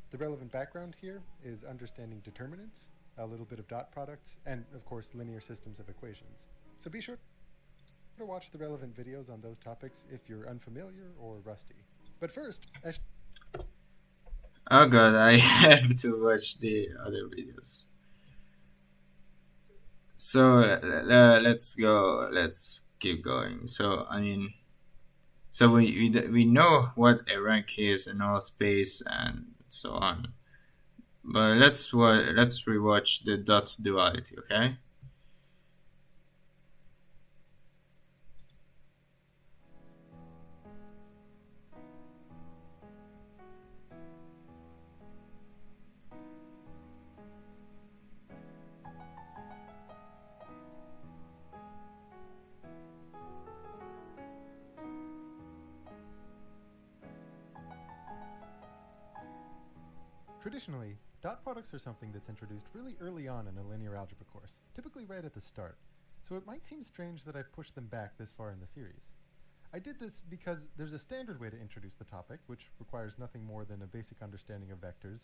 The relevant background here is understanding determinants, a little bit of dot products, and of course linear systems of equations. So be sure to watch the relevant videos on those topics if you're unfamiliar or rusty. But first, oh god, I have to watch the other videos. So let's go. Let's keep going. So I mean, so we know what a rank is in all space and so on. But let's rewatch the dot duality, okay? Traditionally, dot products are something that's introduced really early on in a linear algebra course, typically right at the start, so it might seem strange that I've pushed them back this far in the series. I did this because there's a standard way to introduce the topic, which requires nothing more than a basic understanding of vectors,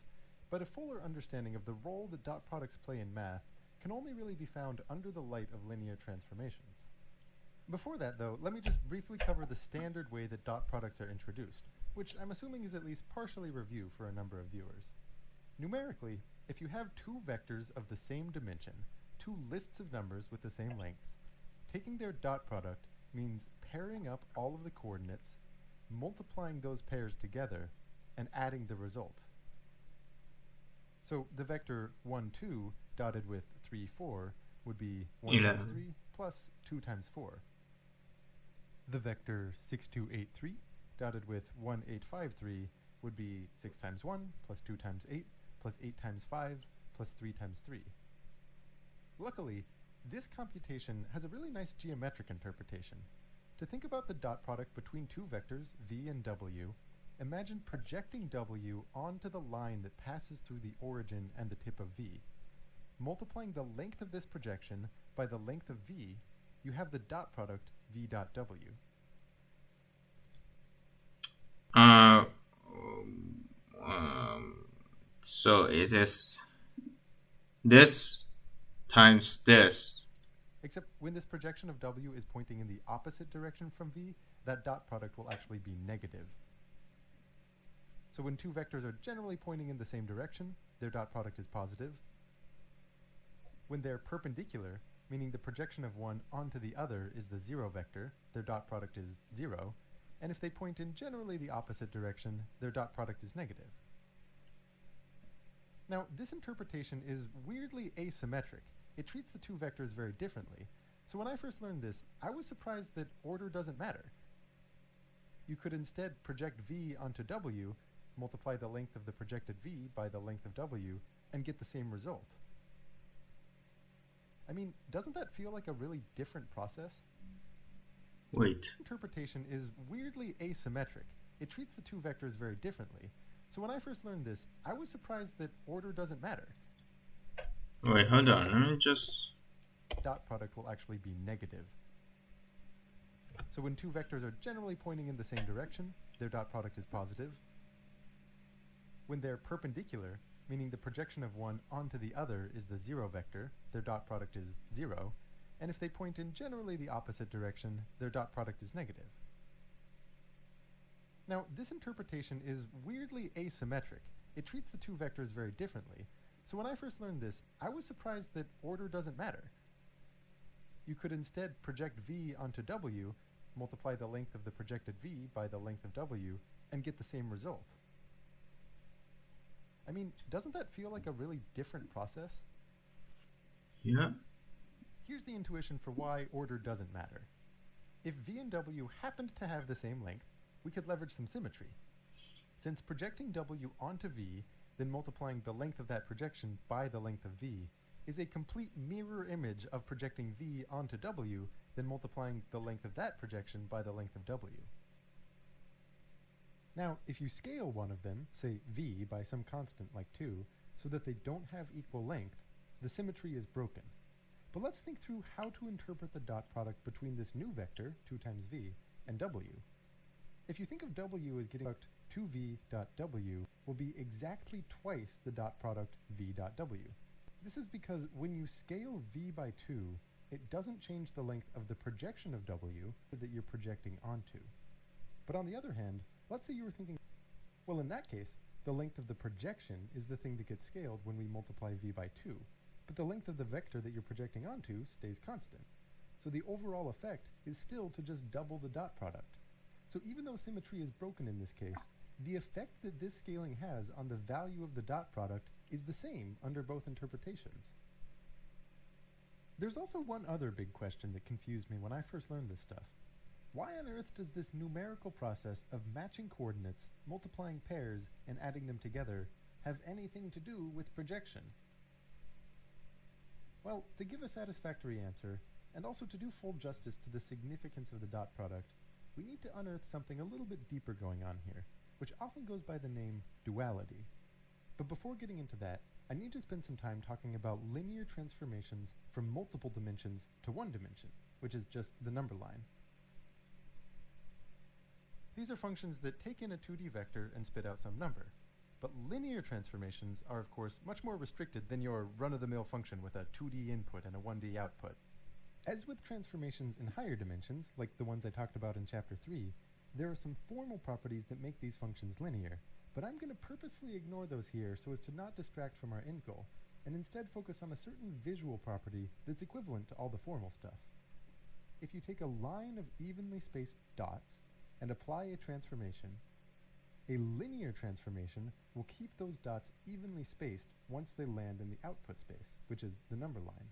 but a fuller understanding of the role that dot products play in math can only really be found under the light of linear transformations. Before that, though, let me just briefly cover the standard way that dot products are introduced, which I'm assuming is at least partially review for a number of viewers. Numerically, if you have two vectors of the same dimension, two lists of numbers with the same lengths, taking their dot product means pairing up all of the coordinates, multiplying those pairs together, and adding the result. So the vector 1, 2 dotted with 3, 4 would be 1 times 3 plus 2 times 4. The vector 6, 2, 8, 3 dotted with 1, 8, 5, 3 would be 6 times 1 plus 2 times 8 plus 8 times 5 plus 3 times 3. Luckily, this computation has a really nice geometric interpretation. To think about the dot product between two vectors, v and w, imagine projecting w onto the line that passes through the origin and the tip of v. Multiplying the length of this projection by the length of v, you have the dot product v dot w. So it is this times this. Except when this projection of w is pointing in the opposite direction from v, that dot product will actually be negative. So when two vectors are generally pointing in the same direction, their dot product is positive. When they're perpendicular, meaning the projection of one onto the other is the zero vector, their dot product is 0. And if they point in generally the opposite direction, their dot product is negative. Now, this interpretation is weirdly asymmetric. It treats the two vectors very differently. So when I first learned this, I was surprised that order doesn't matter. You could instead project v onto w, multiply the length of the projected v by the length of w, and get the same result. I mean, doesn't that feel like a really different process? Wait. Interpretation is weirdly asymmetric. It treats the two vectors very differently. So when I first learned this, I was surprised that order doesn't matter. Wait, hold on. Let me just... Dot product will actually be negative. So when two vectors are generally pointing in the same direction, their dot product is positive. When they're perpendicular, meaning the projection of one onto the other is the zero vector, their dot product is 0. And if they point in generally the opposite direction, their dot product is negative. Now, this interpretation is weirdly asymmetric. It treats the two vectors very differently. So when I first learned this, I was surprised that order doesn't matter. You could instead project v onto w, multiply the length of the projected v by the length of w, and get the same result. I mean, doesn't that feel like a really different process? Yeah. Here's the intuition for why order doesn't matter. If v and w happened to have the same length, we could leverage some symmetry. Since projecting w onto v, then multiplying the length of that projection by the length of v, is a complete mirror image of projecting v onto w, then multiplying the length of that projection by the length of w. Now, if you scale one of them, say v by some constant like 2, so that they don't have equal length, the symmetry is broken. But let's think through how to interpret the dot product between this new vector, 2 times v, and w. If you think of w as getting 2v dot w will be exactly twice the dot product v dot w. This is because when you scale v by 2, it doesn't change the length of the projection of w that you're projecting onto. But on the other hand, let's say you were thinking, well, in that case, the length of the projection is the thing that gets scaled when we multiply v by 2, but the length of the vector that you're projecting onto stays constant. So the overall effect is still to just double the dot product. So even though symmetry is broken in this case, the effect that this scaling has on the value of the dot product is the same under both interpretations. There's also one other big question that confused me when I first learned this stuff. Why on earth does this numerical process of matching coordinates, multiplying pairs, and adding them together have anything to do with projection? Well, to give a satisfactory answer, and also to do full justice to the significance of the dot product, we need to unearth something a little bit deeper going on here, which often goes by the name duality. But before getting into that, I need to spend some time talking about linear transformations from multiple dimensions to one dimension, which is just the number line. These are functions that take in a 2D vector and spit out some number. But linear transformations are, of course, much more restricted than your run-of-the-mill function with a 2D input and a 1D output. As with transformations in higher dimensions, like the ones I talked about in Chapter 3, there are some formal properties that make these functions linear, but I'm going to purposefully ignore those here so as to not distract from our end goal, and instead focus on a certain visual property that's equivalent to all the formal stuff. If you take a line of evenly spaced dots and apply a transformation, a linear transformation will keep those dots evenly spaced once they land in the output space, which is the number line.